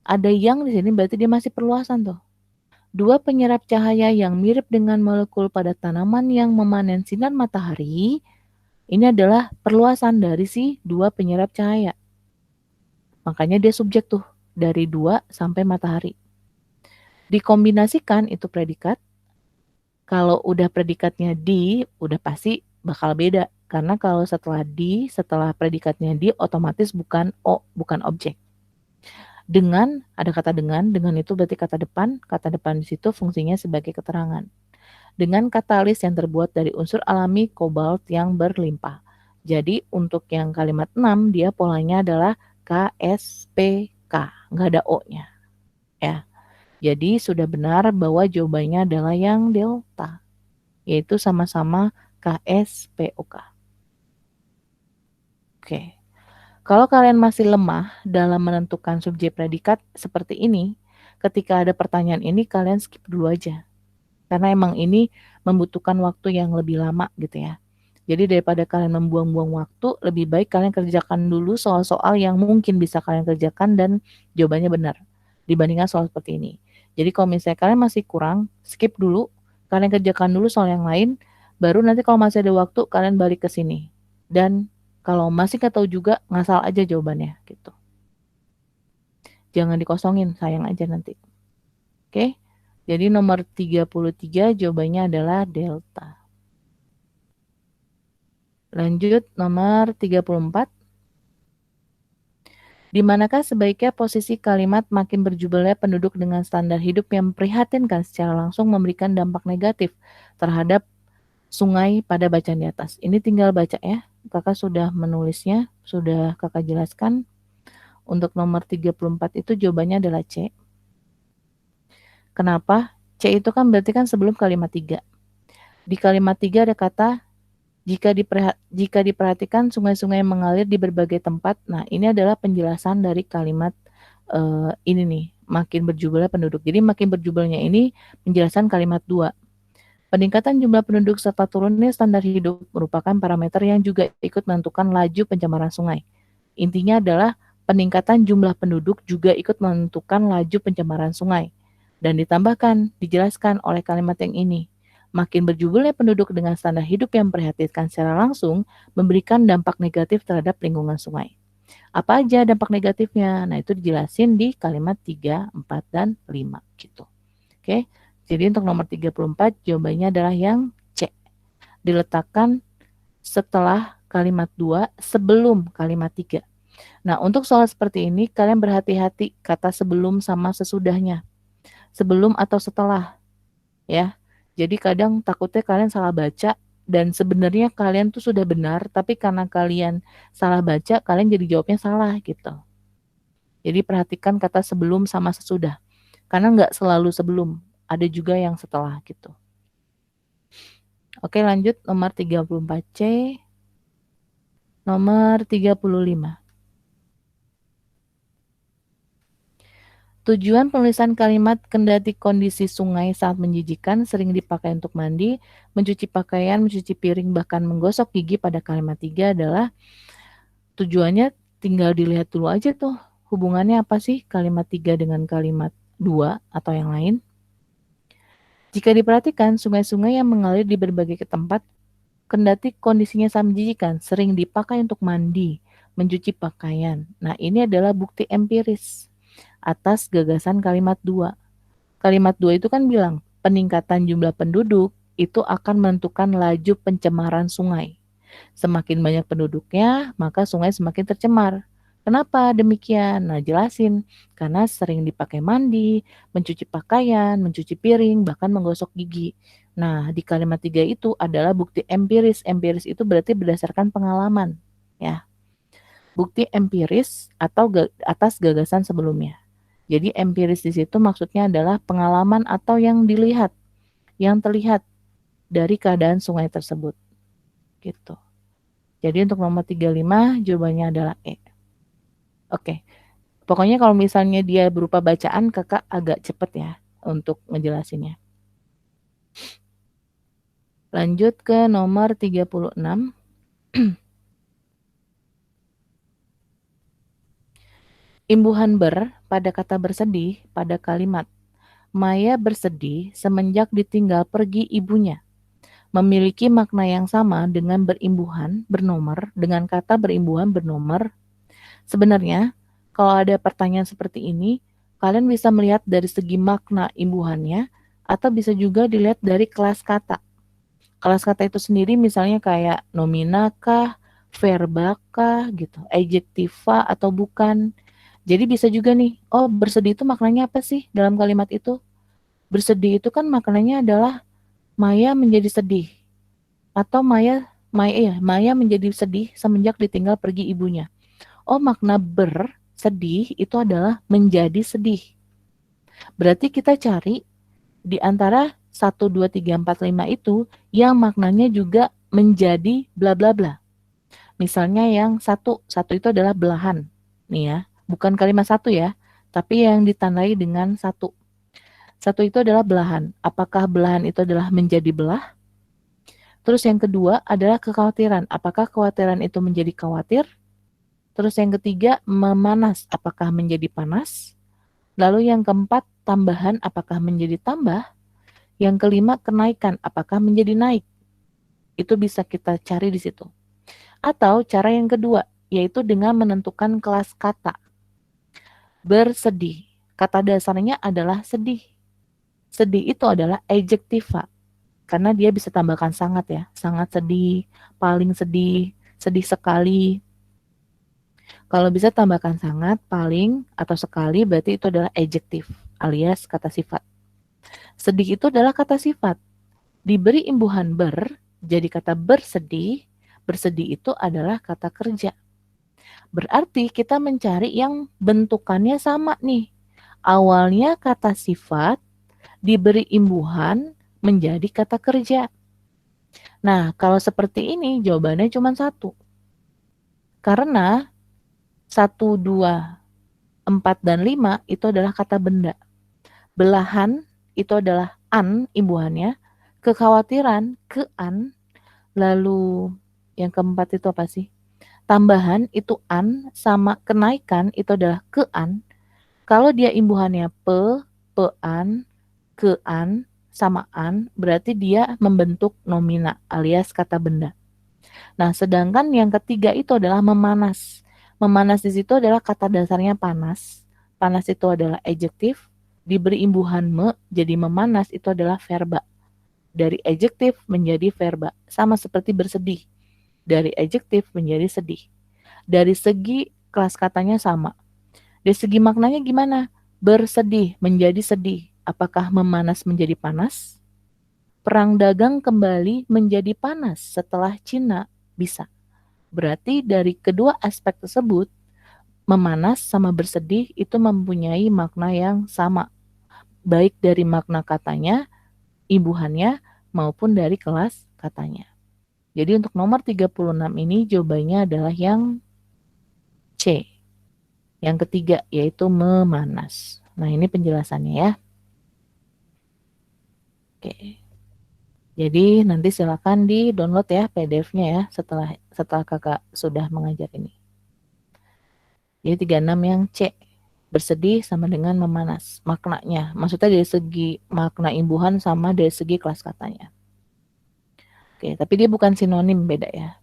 [SPEAKER 1] Ada yang di sini berarti dia masih perluasan tuh. Dua penyerap cahaya yang mirip dengan molekul pada tanaman yang memanen sinar matahari, ini adalah perluasan dari si dua penyerap cahaya. Makanya dia subjek tuh, dari 2 sampai matahari. Dikombinasikan itu predikat. Kalau udah predikatnya di, udah pasti bakal beda. Karena kalau setelah di, setelah predikatnya di, otomatis bukan O, bukan objek. Dengan, ada kata dengan itu berarti kata depan di situ fungsinya sebagai keterangan. Dengan katalis yang terbuat dari unsur alami kobalt yang berlimpah. Jadi untuk yang kalimat 6, dia polanya adalah KSPK, nggak ada O-nya. Ya. Jadi sudah benar bahwa jawabannya adalah yang delta, yaitu sama-sama KSPOK. Oke. Kalau kalian masih lemah dalam menentukan subjek predikat seperti ini, ketika ada pertanyaan ini kalian skip dulu aja. Karena emang ini membutuhkan waktu yang lebih lama gitu ya. Jadi daripada kalian membuang-buang waktu, lebih baik kalian kerjakan dulu soal-soal yang mungkin bisa kalian kerjakan dan jawabannya benar. Dibandingkan soal seperti ini. Jadi kalau misalnya kalian masih kurang, skip dulu. Kalian kerjakan dulu soal yang lain. Baru nanti kalau masih ada waktu, kalian balik ke sini. Dan kalau masih nggak tahu juga, ngasal aja jawabannya gitu. Jangan dikosongin, sayang aja nanti. Oke? Jadi nomor 33 jawabannya adalah delta. Lanjut nomor 34. Di manakah sebaiknya posisi kalimat makin berjubelnya penduduk dengan standar hidup yang memprihatinkan secara langsung memberikan dampak negatif terhadap sungai pada bacaan di atas. Ini tinggal baca ya. Kakak sudah menulisnya, sudah kakak jelaskan. Untuk nomor 34 itu jawabannya adalah C. Kenapa? C itu kan berarti kan sebelum kalimat 3. Di kalimat 3 ada kata jika diperhatikan sungai-sungai yang mengalir di berbagai tempat. Nah, ini adalah penjelasan dari kalimat ini nih, makin berjumlahnya penduduk. Jadi makin berjumlahnya ini penjelasan kalimat 2. Peningkatan jumlah penduduk serta turunnya standar hidup merupakan parameter yang juga ikut menentukan laju pencemaran sungai. Intinya adalah peningkatan jumlah penduduk juga ikut menentukan laju pencemaran sungai. Dan ditambahkan, dijelaskan oleh kalimat yang ini. Makin berjumlahnya penduduk dengan standar hidup yang memprihatinkan secara langsung memberikan dampak negatif terhadap lingkungan sungai. Apa aja dampak negatifnya? Nah, itu dijelasin di kalimat 3, 4, dan 5 gitu. Oke. Jadi untuk nomor 34 jawabannya adalah yang C. Diletakkan setelah kalimat 2 sebelum kalimat 3. Nah, untuk soal seperti ini kalian berhati-hati kata sebelum sama sesudahnya. Sebelum atau setelah. Ya. Jadi kadang takutnya kalian salah baca dan sebenarnya kalian tuh sudah benar, tapi karena kalian salah baca, kalian jadi jawabnya salah gitu. Jadi perhatikan kata sebelum sama sesudah. Karena nggak selalu sebelum, ada juga yang setelah gitu. Oke, lanjut nomor 34C. Nomor 35. Tujuan penulisan kalimat kendati kondisi sungai sangat menjijikan sering dipakai untuk mandi, mencuci pakaian, mencuci piring, bahkan menggosok gigi pada kalimat 3 adalah tujuannya tinggal dilihat dulu aja tuh hubungannya apa sih kalimat 3 dengan kalimat 2 atau yang lain. Jika diperhatikan, sungai-sungai yang mengalir di berbagai tempat kendati kondisinya sangat menjijikan sering dipakai untuk mandi, mencuci pakaian. Nah, ini adalah bukti empiris atas gagasan kalimat 2. Kalimat 2 itu kan bilang, peningkatan jumlah penduduk itu akan menentukan laju pencemaran sungai. Semakin banyak penduduknya, maka sungai semakin tercemar. Kenapa demikian? Nah, jelasin. Karena sering dipakai mandi, mencuci pakaian, mencuci piring, bahkan menggosok gigi. Nah, di kalimat 3 itu adalah bukti empiris. Empiris itu berarti berdasarkan pengalaman, ya. Bukti empiris atau atas gagasan sebelumnya. Jadi empiris di situ maksudnya adalah pengalaman atau yang dilihat, yang terlihat dari keadaan sungai tersebut. Gitu. Jadi untuk nomor 35 jawabannya adalah E. Oke. Pokoknya kalau misalnya dia berupa bacaan, Kakak agak cepet ya untuk ngejelasinnya. Lanjut ke nomor 36. Imbuhan ber pada kata bersedih pada kalimat Maya bersedih semenjak ditinggal pergi ibunya. Memiliki makna yang sama dengan berimbuhan bernomor dengan kata berimbuhan bernomor. Sebenarnya, kalau ada pertanyaan seperti ini, kalian bisa melihat dari segi makna imbuhannya atau bisa juga dilihat dari kelas kata. Kelas kata itu sendiri misalnya kayak nomina kah, verba kah gitu, adjektiva atau bukan. Jadi bisa juga nih, oh bersedih itu maknanya apa sih dalam kalimat itu? Bersedih itu kan maknanya adalah Maya menjadi sedih atau Maya menjadi sedih semenjak ditinggal pergi ibunya. Oh, makna bersedih itu adalah menjadi sedih. Berarti kita cari di antara 1, 2, 3, 4, 5 itu yang maknanya juga menjadi bla bla bla. Misalnya yang satu itu adalah belahan. Nih ya, bukan kalimat satu ya, tapi yang ditandai dengan satu. Satu itu adalah belahan. Apakah belahan itu adalah menjadi belah? Terus yang kedua adalah kekhawatiran. Apakah kekhawatiran itu menjadi khawatir? Terus yang ketiga memanas. Apakah menjadi panas? Lalu yang keempat tambahan. Apakah menjadi tambah? Yang kelima kenaikan. Apakah menjadi naik? Itu bisa kita cari di situ. Atau cara yang kedua, yaitu dengan menentukan kelas kata. Bersedih. Kata dasarnya adalah sedih. Sedih itu adalah adjektiva. Karena dia bisa tambahkan sangat ya. Sangat sedih, paling sedih, sedih sekali. Kalau bisa tambahkan sangat, paling, atau sekali berarti itu adalah adjektif alias kata sifat. Sedih itu adalah kata sifat. Diberi imbuhan ber, jadi kata bersedih. Bersedih itu adalah kata kerja. Berarti kita mencari yang bentukannya sama nih. Awalnya kata sifat, diberi imbuhan menjadi kata kerja. Nah, kalau seperti ini jawabannya cuma satu. Karena 1, 2, 4, dan 5 itu adalah kata benda. Belahan itu adalah an imbuhannya. Kekhawatiran, kean. Lalu yang keempat itu apa sih? Tambahan itu an, sama kenaikan itu adalah kean. Kalau dia imbuhannya pean, kean, samaan, berarti dia membentuk nomina alias kata benda. Nah, sedangkan yang ketiga itu adalah memanas. Memanas di situ adalah kata dasarnya panas. Panas itu adalah adjektif. Diberi imbuhan me, jadi memanas itu adalah verba. Dari adjektif menjadi verba. Sama seperti bersedih. Dari adjektif menjadi sedih. Dari segi kelas katanya sama. Dari segi maknanya gimana? Bersedih menjadi sedih. Apakah memanas menjadi panas? Perang dagang kembali menjadi panas setelah Cina bisa. Berarti dari kedua aspek tersebut, memanas sama bersedih itu mempunyai makna yang sama. Baik dari makna katanya, imbuhannya, maupun dari kelas katanya. Jadi untuk nomor 36 ini jawabannya adalah yang C. Yang ketiga yaitu memanas. Nah, ini penjelasannya ya. Oke. Jadi nanti silakan di-download ya PDF-nya ya setelah Kakak sudah mengajar ini. Jadi 36 yang C. Bersedih sama dengan memanas. Maknanya, maksudnya dari segi makna imbuhan sama dari segi kelas katanya. Oke, tapi dia bukan sinonim, beda ya.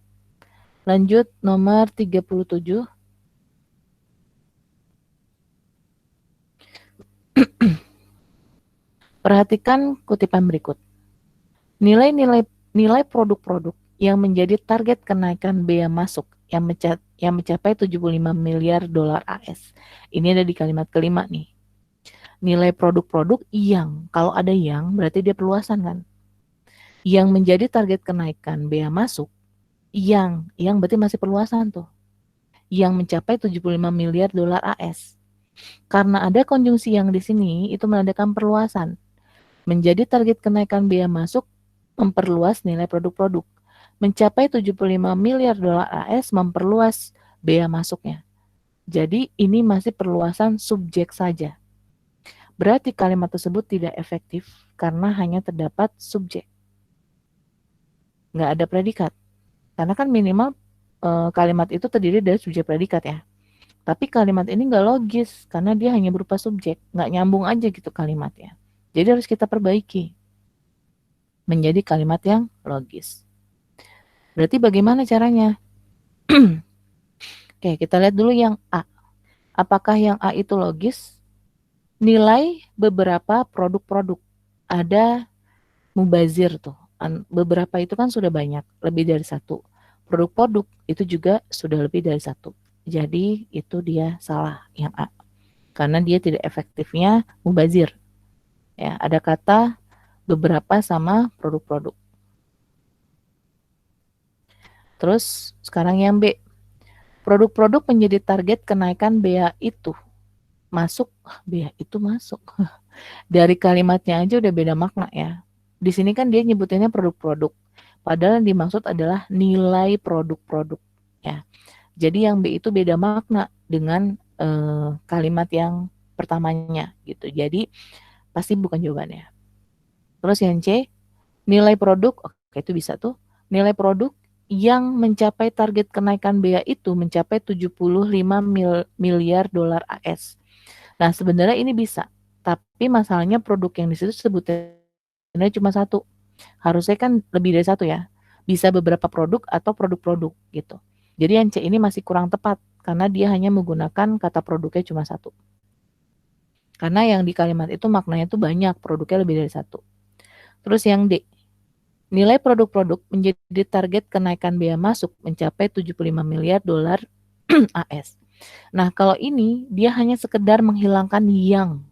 [SPEAKER 1] Lanjut nomor 37. Perhatikan kutipan berikut. Nilai produk-produk yang menjadi target kenaikan bea masuk yang mencapai 75 miliar dolar AS. Ini ada di kalimat kelima nih. Nilai produk-produk yang, kalau ada yang berarti dia perluasan kan. Yang menjadi target kenaikan bea masuk yang berarti masih perluasan tuh. Yang mencapai 75 miliar dolar AS. Karena ada konjungsi yang di sini itu menandakan perluasan. Menjadi target kenaikan bea masuk memperluas nilai produk-produk. Mencapai 75 miliar dolar AS memperluas bea masuknya. Jadi ini masih perluasan subjek saja. Berarti kalimat tersebut tidak efektif karena hanya terdapat subjek. Nggak ada predikat. Karena kan minimal kalimat itu terdiri dari subjek predikat ya. Tapi kalimat ini nggak logis karena dia hanya berupa subjek. Nggak nyambung aja gitu kalimatnya. Jadi harus kita perbaiki menjadi kalimat yang logis. Berarti bagaimana caranya? Oke, kita lihat dulu yang A. Apakah yang A itu logis? Nilai beberapa produk-produk. Ada mubazir tuh. Beberapa itu kan sudah banyak, lebih dari satu. Produk-produk itu juga sudah lebih dari satu. Jadi itu dia salah yang A. Karena dia tidak efektifnya mubazir. Ya, ada kata beberapa sama produk-produk. Terus sekarang yang B. Produk-produk menjadi target kenaikan bea itu masuk. Bea itu masuk. Dari kalimatnya aja udah beda makna ya. Di sini kan dia nyebutinnya produk-produk. Padahal yang dimaksud adalah nilai produk-produk ya. Jadi yang B itu beda makna dengan kalimat yang pertamanya gitu. Jadi pasti bukan jawabannya. Terus yang C, nilai produk, oke itu bisa tuh. Nilai produk yang mencapai target kenaikan bea itu mencapai 75 miliar dolar AS. Nah, sebenarnya ini bisa. Tapi masalahnya produk yang di situ sebutnya cuma satu. Harusnya kan lebih dari satu ya. Bisa beberapa produk atau produk-produk gitu. Jadi yang C ini masih kurang tepat karena dia hanya menggunakan kata produknya cuma satu. Karena yang di kalimat itu maknanya itu banyak, produknya lebih dari satu. Terus yang D, nilai produk-produk menjadi target kenaikan bea masuk mencapai 75 miliar dolar AS. Nah, kalau ini dia hanya sekedar menghilangkan yang.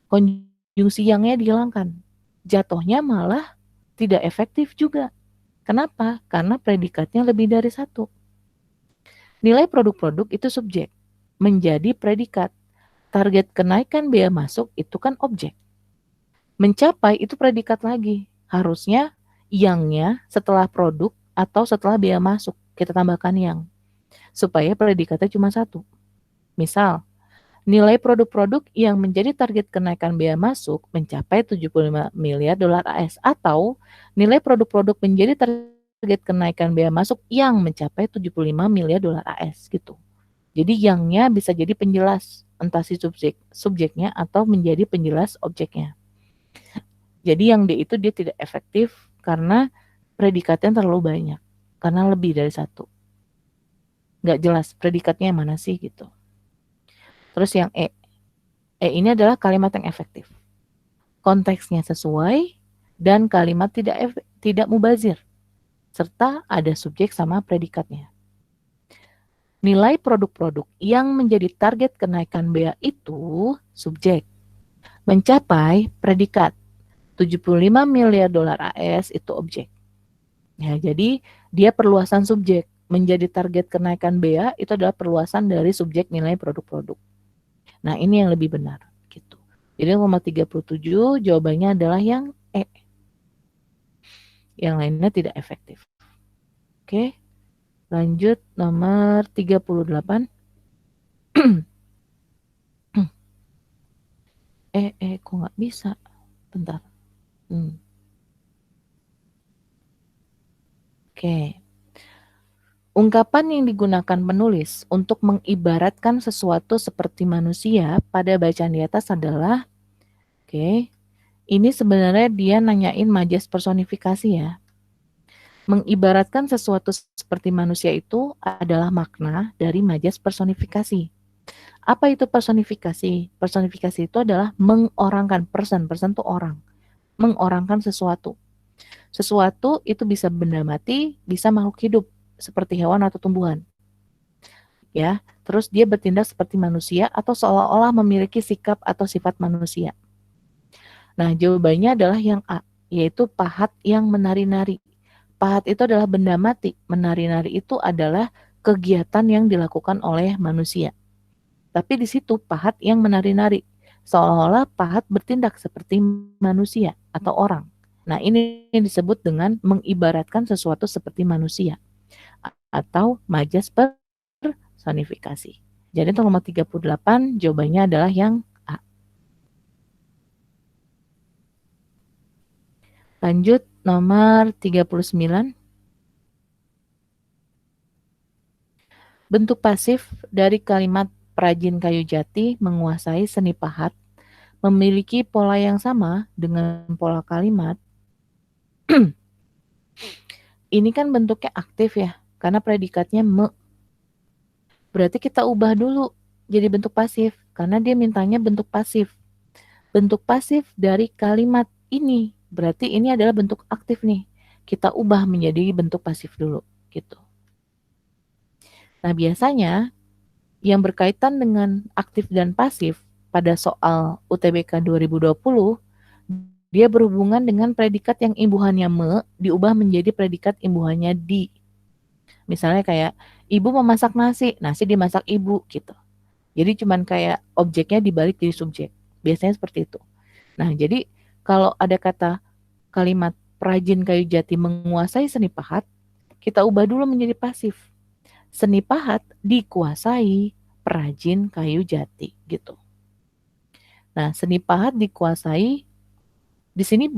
[SPEAKER 1] Konjungsi yangnya dihilangkan. Jatuhnya malah tidak efektif juga. Kenapa? Karena predikatnya lebih dari satu. Nilai produk-produk itu subjek, menjadi predikat. Target kenaikan bea masuk itu kan objek. Mencapai itu predikat lagi. Harusnya yangnya setelah produk atau setelah bea masuk. Kita tambahkan yang. Supaya predikatnya cuma satu. Misal, nilai produk-produk yang menjadi target kenaikan bea masuk mencapai 75 miliar dolar AS atau nilai produk-produk menjadi target kenaikan bea masuk yang mencapai 75 miliar dolar AS gitu. Jadi yangnya bisa jadi penjelas entah si subjeknya atau menjadi penjelas objeknya. Jadi yang D itu dia tidak efektif karena predikatnya terlalu banyak. Karena lebih dari satu. Nggak jelas predikatnya yang mana sih gitu. Terus yang E. E ini adalah kalimat yang efektif. Konteksnya sesuai dan kalimat tidak mubazir. Serta ada subjek sama predikatnya. Nilai produk-produk yang menjadi target kenaikan bea itu subjek. Mencapai predikat. 75 miliar dolar AS itu objek. Ya, jadi dia perluasan subjek. Menjadi target kenaikan bea itu adalah perluasan dari subjek nilai produk-produk. Nah, ini yang lebih benar gitu. Jadi nomor 37 jawabannya adalah yang E. Yang lainnya tidak efektif. Oke. Lanjut nomor 38. Kok nggak bisa? Bentar. Oke. Ungkapan yang digunakan penulis untuk mengibaratkan sesuatu seperti manusia pada bacaan di atas adalah, oke, ini sebenarnya dia nanyain majas personifikasi ya. Mengibaratkan sesuatu seperti manusia itu adalah makna dari majas personifikasi. Apa itu personifikasi? Personifikasi itu adalah mengorangkan, person itu orang, mengorangkan sesuatu. Sesuatu itu bisa benda mati, bisa makhluk hidup, seperti hewan atau tumbuhan. Ya, terus dia bertindak seperti manusia atau seolah-olah memiliki sikap atau sifat manusia. Nah, jawabannya adalah yang A, yaitu pahat yang menari-nari. Pahat itu adalah benda mati, menari-nari itu adalah kegiatan yang dilakukan oleh manusia. Tapi di situ pahat yang menari-nari, seolah-olah pahat bertindak seperti manusia atau orang. Nah, ini yang disebut dengan mengibaratkan sesuatu seperti manusia atau majas personifikasi. Jadi untuk nomor 38 jawabannya adalah yang A. Lanjut nomor 39. Bentuk pasif dari kalimat perajin kayu jati menguasai seni pahat memiliki pola yang sama dengan pola kalimat. Ini kan bentuknya aktif ya, karena predikatnya me. Berarti kita ubah dulu jadi bentuk pasif, karena dia mintanya bentuk pasif. Bentuk pasif dari kalimat ini, berarti ini adalah bentuk aktif nih. Kita ubah menjadi bentuk pasif dulu, gitu. Nah, biasanya yang berkaitan dengan aktif dan pasif pada soal UTBK 2020, dia berhubungan dengan predikat yang imbuhannya me diubah menjadi predikat imbuhannya di. Misalnya kayak ibu memasak nasi, nasi dimasak ibu gitu. Jadi cuman kayak objeknya dibalik jadi subjek. Biasanya seperti itu. Nah, jadi kalau ada kata kalimat perajin kayu jati menguasai seni pahat, kita ubah dulu menjadi pasif. Seni pahat dikuasai perajin kayu jati gitu. Nah, seni pahat dikuasai di sini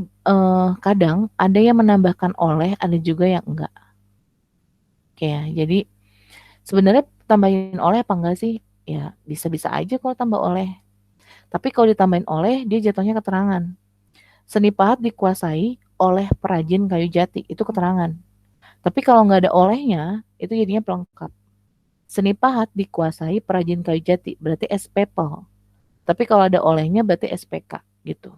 [SPEAKER 1] kadang ada yang menambahkan oleh, ada juga yang enggak. Oke ya, jadi sebenarnya tambahin oleh apa enggak sih? Ya, bisa-bisa aja kalau tambah oleh. Tapi kalau ditambahin oleh, dia jatuhnya keterangan. Seni pahat dikuasai oleh perajin kayu jati, itu keterangan. Tapi kalau nggak ada olehnya, itu jadinya pelengkap. Seni pahat dikuasai perajin kayu jati, berarti SPPL. Tapi kalau ada olehnya berarti SPK gitu.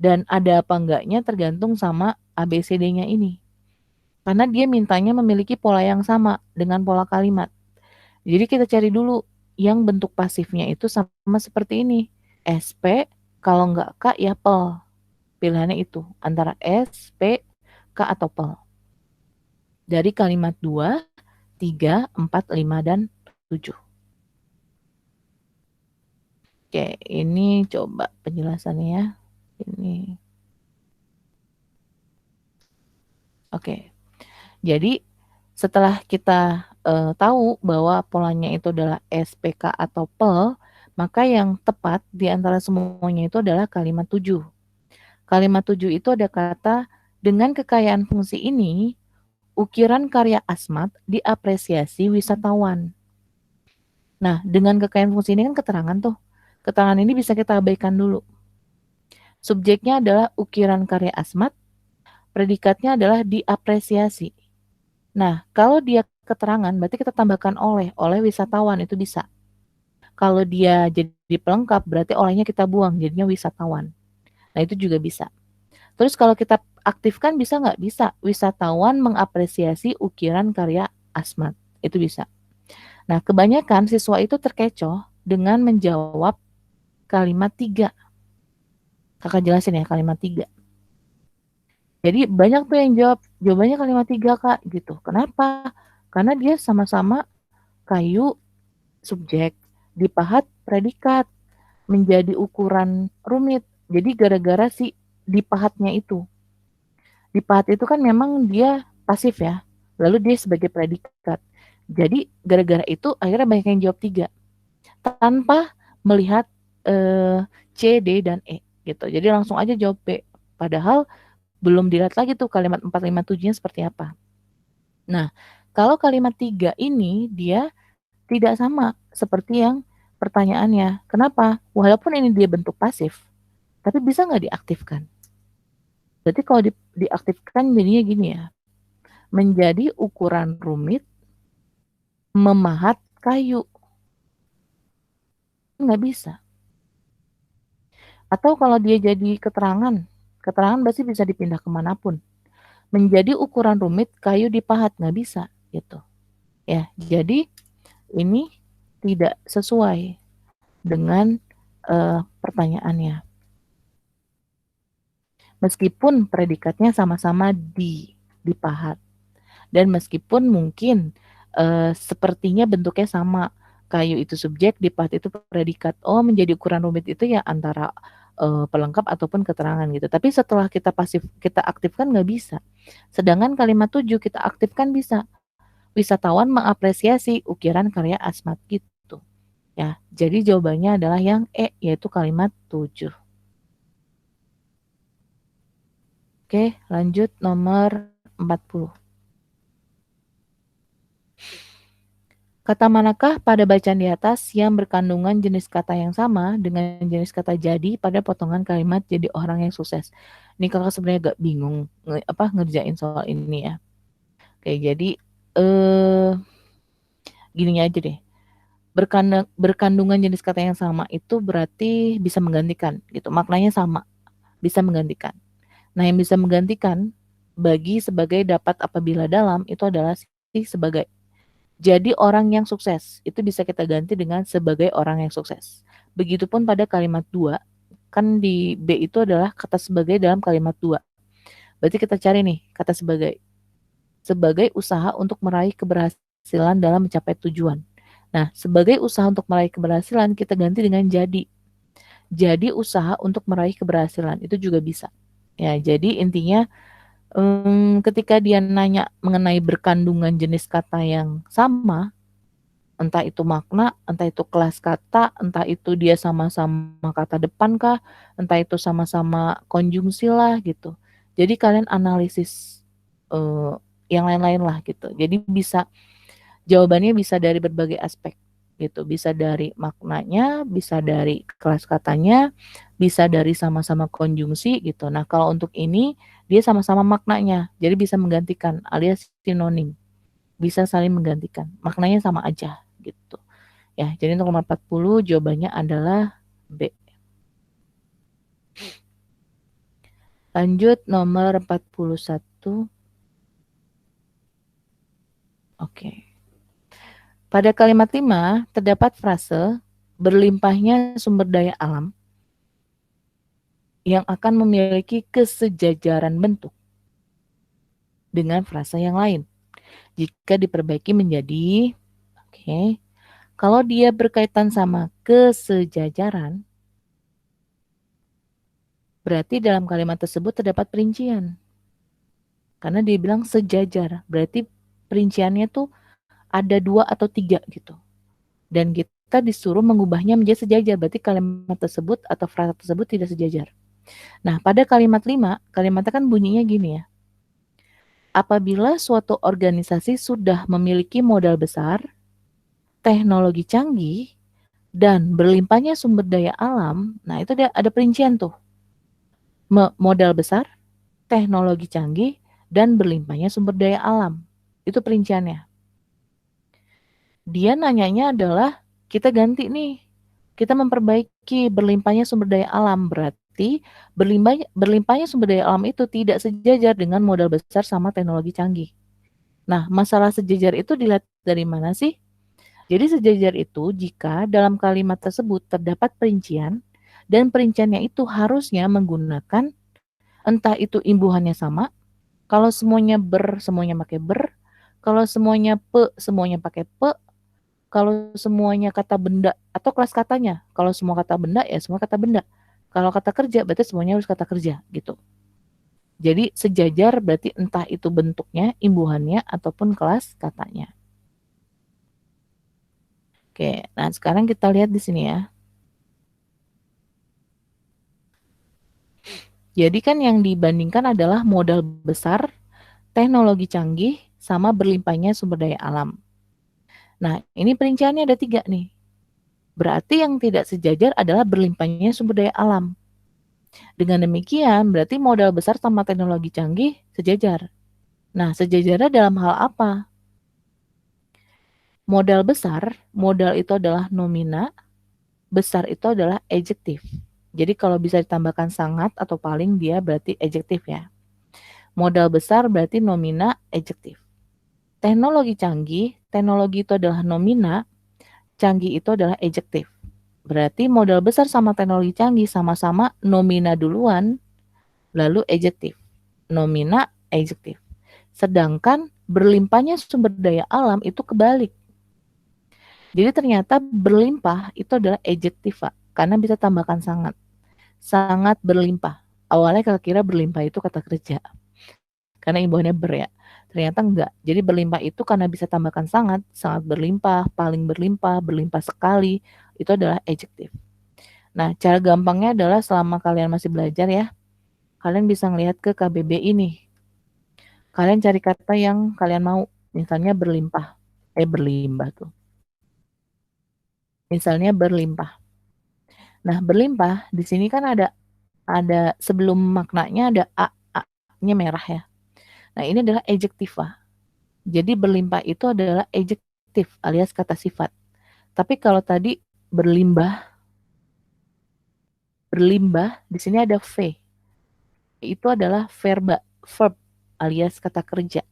[SPEAKER 1] Dan ada apa enggaknya tergantung sama ABCD-nya ini. Karena dia mintanya memiliki pola yang sama dengan pola kalimat. Jadi kita cari dulu yang bentuk pasifnya itu sama seperti ini. SP, kalau enggak K ya PEL. Pilihannya itu antara S, P, K atau PEL. Dari kalimat 2, 3, 4, 5, dan 7. Oke, ini coba penjelasannya ya. Ini. Oke. Jadi setelah kita tahu bahwa polanya itu adalah SPK atau PEL, maka yang tepat di antara semuanya itu adalah kalimat 7. Kalimat 7 itu ada kata, dengan kekayaan fungsi ini, ukiran karya Asmat diapresiasi wisatawan. Nah, dengan kekayaan fungsi ini kan keterangan tuh. Keterangan ini bisa kita abaikan dulu. Subjeknya adalah ukiran karya Asmat, predikatnya adalah diapresiasi. Nah, kalau dia keterangan, berarti kita tambahkan oleh wisatawan, itu bisa. Kalau dia jadi pelengkap, berarti olehnya kita buang, jadinya wisatawan. Nah, itu juga bisa. Terus kalau kita aktifkan bisa nggak? Bisa. Wisatawan mengapresiasi ukiran karya Asmat. Itu bisa. Nah, kebanyakan siswa itu terkecoh dengan menjawab kalimat 3. Kakak jelasin ya, kalimat 3. Jadi banyak tuh yang jawab, jawabannya kalimat 3 Kak, gitu. Kenapa? Karena dia sama-sama kayu subjek, dipahat predikat, menjadi ukuran rumit. Jadi gara-gara si dipahatnya itu. Dipahat itu kan memang dia pasif ya, lalu dia sebagai predikat. Jadi gara-gara itu akhirnya banyak yang jawab 3. Tanpa melihat C, D, dan E gitu. Jadi langsung aja jawab B. Padahal belum dilihat lagi tuh kalimat 4, 5, 7-nya seperti apa. Nah, kalau kalimat 3 ini dia tidak sama seperti yang pertanyaannya. Kenapa? Walaupun ini dia bentuk pasif, tapi bisa nggak diaktifkan? Berarti kalau diaktifkan jadinya gini ya, menjadi ukuran rumit memahat kayu. Nggak bisa. Atau kalau dia jadi keterangan berarti bisa dipindah kemanapun. Menjadi ukuran rumit kayu dipahat, nggak bisa gitu. Ya, jadi ini tidak sesuai dengan pertanyaannya. Meskipun predikatnya sama-sama dipahat. Dan meskipun mungkin sepertinya bentuknya sama, kayu itu subjek, dipahat itu predikat. Oh, menjadi ukuran rumit itu ya antara pelengkap ataupun keterangan gitu. Tapi setelah kita aktifkan nggak bisa. Sedangkan kalimat 7 kita aktifkan bisa. Wisatawan mengapresiasi ukiran karya Asmat gitu. Ya, jadi jawabannya adalah yang E, yaitu kalimat 7. Oke, lanjut nomor 40. Kata manakah pada bacaan di atas yang berkandungan jenis kata yang sama dengan jenis kata jadi pada potongan kalimat jadi orang yang sukses? Ini kakak sebenarnya agak bingung ngerjain soal ini ya. Oke, jadi gini aja deh. Berkandungan jenis kata yang sama itu berarti bisa menggantikan gitu. Maknanya sama, bisa menggantikan. Nah, yang bisa menggantikan bagi sebagai dapat apabila dalam itu adalah si sebagai. Jadi orang yang sukses itu bisa kita ganti dengan sebagai orang yang sukses. Begitupun pada kalimat 2, kan di B itu adalah kata sebagai dalam kalimat 2. Berarti kita cari nih kata sebagai. Sebagai usaha untuk meraih keberhasilan dalam mencapai tujuan. Nah, sebagai usaha untuk meraih keberhasilan kita ganti dengan jadi. Jadi usaha untuk meraih keberhasilan itu juga bisa. Ya, jadi intinya ketika dia nanya mengenai berkandungan jenis kata yang sama, entah itu makna, entah itu kelas kata, entah itu dia sama-sama kata depan kah, entah itu sama-sama konjungsi lah gitu. Jadi kalian analisis yang lain-lain lah gitu. Jadi jawabannya bisa dari berbagai aspek gitu. Bisa dari maknanya, bisa dari kelas katanya, bisa dari sama-sama konjungsi gitu. Nah, kalau untuk ini dia sama-sama maknanya, jadi bisa menggantikan alias sinonim. Bisa saling menggantikan. Maknanya sama aja gitu. Ya, jadi untuk nomor 40 jawabannya adalah B. Lanjut nomor 41. Oke. Pada kalimat 5 terdapat frase berlimpahnya sumber daya alam yang akan memiliki kesejajaran bentuk dengan frasa yang lain. Jika diperbaiki menjadi, oke, kalau dia berkaitan sama kesejajaran, berarti dalam kalimat tersebut terdapat perincian. Karena dia bilang sejajar, berarti perinciannya tuh ada 2 atau 3 gitu. Dan kita disuruh mengubahnya menjadi sejajar, berarti kalimat tersebut atau frasa tersebut tidak sejajar. Nah, pada kalimat 5, kalimatnya kan bunyinya gini ya. Apabila suatu organisasi sudah memiliki modal besar, teknologi canggih, dan berlimpahnya sumber daya alam, nah itu ada perincian tuh. Modal besar, teknologi canggih, dan berlimpahnya sumber daya alam. Itu perinciannya. Dia nanyanya adalah, kita ganti nih. Kita memperbaiki berlimpahnya sumber daya alam. Berarti berlimpahnya sumber daya alam itu tidak sejajar dengan modal besar sama teknologi canggih. Nah, masalah sejajar itu dilihat dari mana sih? Jadi sejajar itu jika dalam kalimat tersebut terdapat perincian dan perinciannya itu harusnya menggunakan entah itu imbuhannya sama, kalau semuanya semuanya pakai kalau semuanya semuanya pakai kalau semuanya kata benda atau kelas katanya, kalau semua kata benda ya semua kata benda. Kalau kata kerja berarti semuanya harus kata kerja gitu. Jadi sejajar berarti entah itu bentuknya, imbuhannya ataupun kelas katanya. Oke, nah sekarang kita lihat di sini ya. Jadi kan yang dibandingkan adalah modal besar, teknologi canggih, sama berlimpahnya sumber daya alam. Nah, ini perinciannya ada 3 nih. Berarti yang tidak sejajar adalah berlimpahnya sumber daya alam. Dengan demikian, berarti modal besar sama teknologi canggih sejajar. Nah, sejajarnya dalam hal apa? Modal besar, modal itu adalah nomina, besar itu adalah adjektif. Jadi kalau bisa ditambahkan sangat atau paling, dia berarti adjektif ya. Modal besar berarti nomina, adjektif. Teknologi canggih, teknologi itu adalah nomina, canggih itu adalah adjektif. Berarti modal besar sama teknologi canggih sama-sama nomina duluan, lalu adjektif. Nomina, adjektif. Sedangkan berlimpahnya sumber daya alam itu kebalik. Jadi ternyata berlimpah itu adalah adjektif, Pak, karena bisa tambahkan sangat. Sangat berlimpah. Awalnya kakak kira berlimpah itu kata kerja, karena imbuhannya ber ya. Ternyata enggak. Jadi berlimpah itu karena bisa tambahkan sangat, sangat berlimpah, paling berlimpah, berlimpah sekali, itu adalah adjektif. Nah, cara gampangnya adalah selama kalian masih belajar ya, kalian bisa ngelihat ke KBB ini. Kalian cari kata yang kalian mau, misalnya berlimpah. Berlimpah tuh. Misalnya berlimpah. Nah, berlimpah di sini kan ada sebelum maknanya ada a-nya merah ya. Nah, ini adalah adjektif. Jadi berlimpah itu adalah adjektif alias kata sifat. Tapi kalau tadi berlimbah di sini ada v. Itu adalah verb alias kata kerja.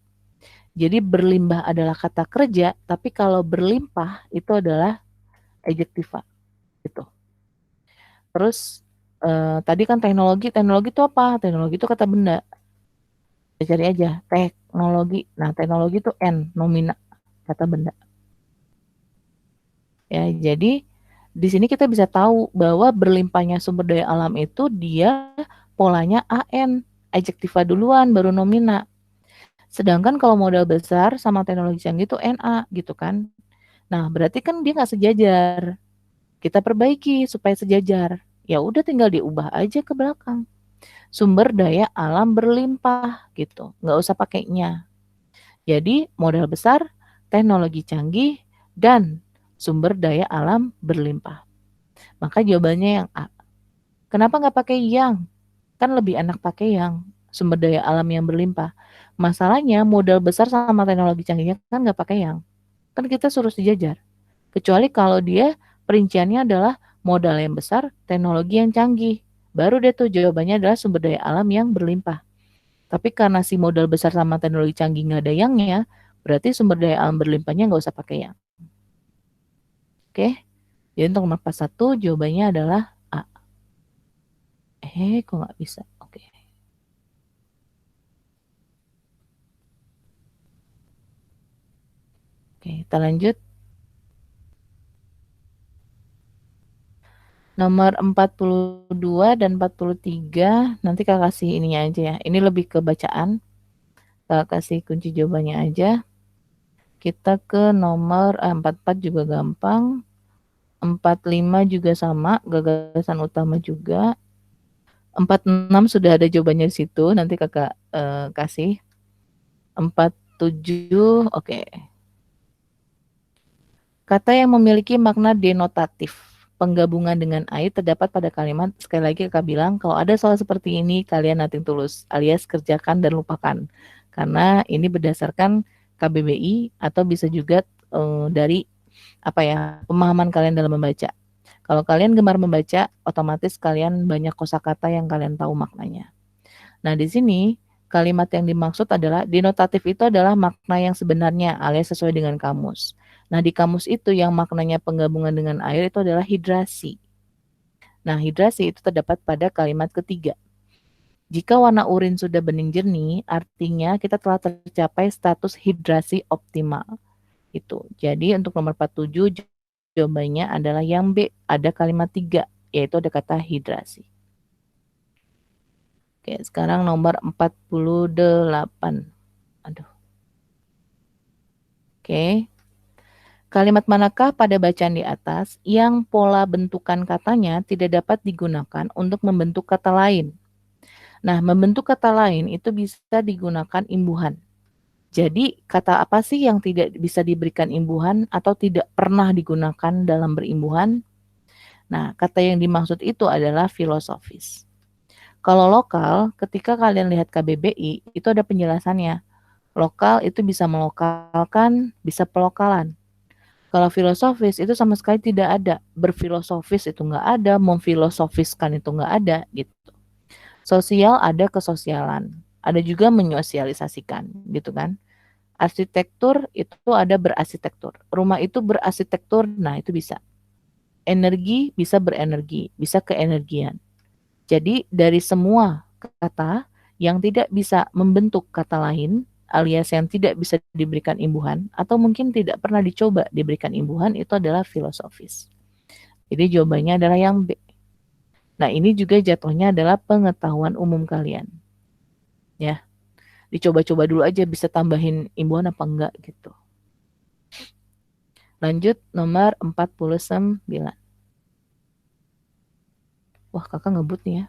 [SPEAKER 1] Jadi berlimbah adalah kata kerja, tapi kalau berlimpah itu adalah adjektif gitu. Terus tadi kan teknologi itu apa? Teknologi itu kata benda. Cari aja teknologi. Nah, teknologi itu N, nomina, kata benda. Ya, jadi di sini kita bisa tahu bahwa berlimpahnya sumber daya alam itu dia polanya AN, adjektiva duluan baru nomina. Sedangkan kalau modal besar sama teknologi canggih itu NA gitu kan. Nah, berarti kan dia nggak sejajar. Kita perbaiki supaya sejajar. Ya udah tinggal diubah aja ke belakang. Sumber daya alam berlimpah gitu. Nggak usah pakainya. Jadi modal besar, teknologi canggih, dan sumber daya alam berlimpah. Maka jawabannya yang A. Kenapa nggak pakai yang? Kan lebih enak pakai yang sumber daya alam yang berlimpah. Masalahnya modal besar sama teknologi canggihnya kan nggak pakai yang. Kan kita suruh sejajar. Kecuali kalau dia perinciannya adalah modal yang besar, teknologi yang canggih. Baru deh tuh jawabannya adalah sumber daya alam yang berlimpah. Tapi karena si modal besar sama teknologi canggih nggak ada yangnya, berarti sumber daya alam berlimpahnya nggak usah pakai yang. Oke, jadi untuk nomor 1 jawabannya adalah A. Kok nggak bisa? Oke. Oke, kita lanjut. Nomor 42 dan 43, nanti kakak kasih ininya aja ya. Ini lebih ke bacaan. Kakak kasih kunci jawabannya aja. Kita ke nomor 44 juga gampang. 45 juga sama, gagasan utama juga. 46 sudah ada jawabannya di situ, nanti kakak kasih. 47, oke. Kata yang memiliki makna denotatif, penggabungan dengan ai terdapat pada kalimat, sekali lagi kakak bilang, kalau ada soal seperti ini, kalian nothing tulus, alias kerjakan dan lupakan. Karena ini berdasarkan KBBI atau bisa juga dari pemahaman kalian dalam membaca. Kalau kalian gemar membaca, otomatis kalian banyak kosakata yang kalian tahu maknanya. Nah, di sini kalimat yang dimaksud adalah denotatif itu adalah makna yang sebenarnya alias sesuai dengan kamus. Nah, di kamus itu yang maknanya penggabungan dengan air itu adalah hidrasi. Nah, hidrasi itu terdapat pada kalimat ketiga. Jika warna urin sudah bening jernih, artinya kita telah tercapai status hidrasi optimal. Itu. Jadi untuk nomor 47 jawabannya adalah yang B, ada kalimat 3, yaitu ada kata hidrasi. Oke, sekarang nomor 48. Aduh. Oke. Kalimat manakah pada bacaan di atas yang pola bentukan katanya tidak dapat digunakan untuk membentuk kata lain? Nah, membentuk kata lain itu bisa digunakan imbuhan. Jadi, kata apa sih yang tidak bisa diberikan imbuhan atau tidak pernah digunakan dalam berimbuhan? Nah, kata yang dimaksud itu adalah filosofis. Kalau lokal, ketika kalian lihat KBBI, itu ada penjelasannya. Lokal itu bisa melokalkan, bisa pelokalan. Kalau filosofis itu sama sekali tidak ada. Berfilosofis itu nggak ada, memfilosofiskan itu nggak ada gitu. Sosial ada kesosialan, ada juga menyosialisasikan gitu kan. Arsitektur itu ada berarsitektur. Rumah itu berarsitektur, nah itu bisa. Energi bisa berenergi, bisa keenergian. Jadi dari semua kata yang tidak bisa membentuk kata lain, alias yang tidak bisa diberikan imbuhan, atau mungkin tidak pernah dicoba diberikan imbuhan, itu adalah filosofis. Jadi jawabannya adalah yang B. Nah, ini juga jatuhnya adalah pengetahuan umum kalian. Ya, dicoba-coba dulu aja bisa tambahin imbuhan apa enggak gitu. Lanjut nomor 49. Wah, kakak ngebut nih ya.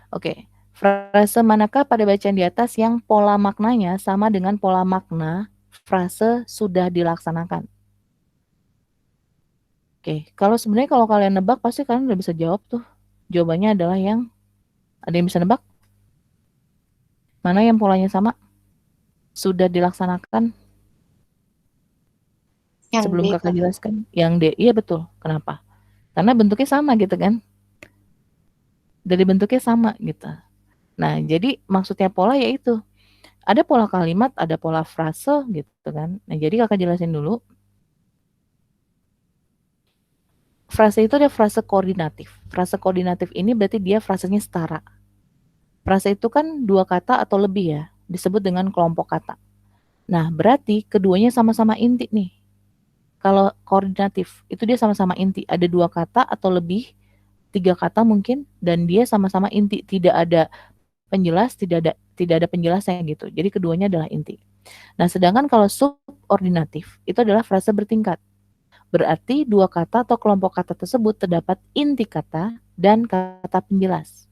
[SPEAKER 1] Oke, frase manakah pada bacaan di atas yang pola maknanya sama dengan pola makna frase sudah dilaksanakan? Oke, sebenarnya kalau kalian nebak pasti kalian udah bisa jawab tuh. Jawabannya adalah yang, ada yang bisa nebak? Mana yang polanya sama? Sudah dilaksanakan?
[SPEAKER 4] Yang
[SPEAKER 1] Sebelum
[SPEAKER 4] D,
[SPEAKER 1] kakak
[SPEAKER 4] Kak.
[SPEAKER 1] jelaskan. Yang D, iya betul. Kenapa? Karena bentuknya sama gitu kan. Dari bentuknya sama gitu. Nah, jadi maksudnya pola yaitu ada pola kalimat, ada pola frase gitu kan. Nah, jadi kakak jelasin dulu. Frase itu ada frase koordinatif. Frase koordinatif ini berarti dia frasenya setara. Frase itu kan dua kata atau lebih ya, disebut dengan kelompok kata. Nah, berarti keduanya sama-sama inti nih. Kalau koordinatif, itu dia sama-sama inti. Ada dua kata atau lebih, tiga kata mungkin, dan dia sama-sama inti. Tidak ada penjelas, tidak ada penjelasnya gitu. Jadi keduanya adalah inti. Nah, sedangkan kalau subordinatif, itu adalah frase bertingkat. Berarti dua kata atau kelompok kata tersebut terdapat inti kata dan kata penjelas.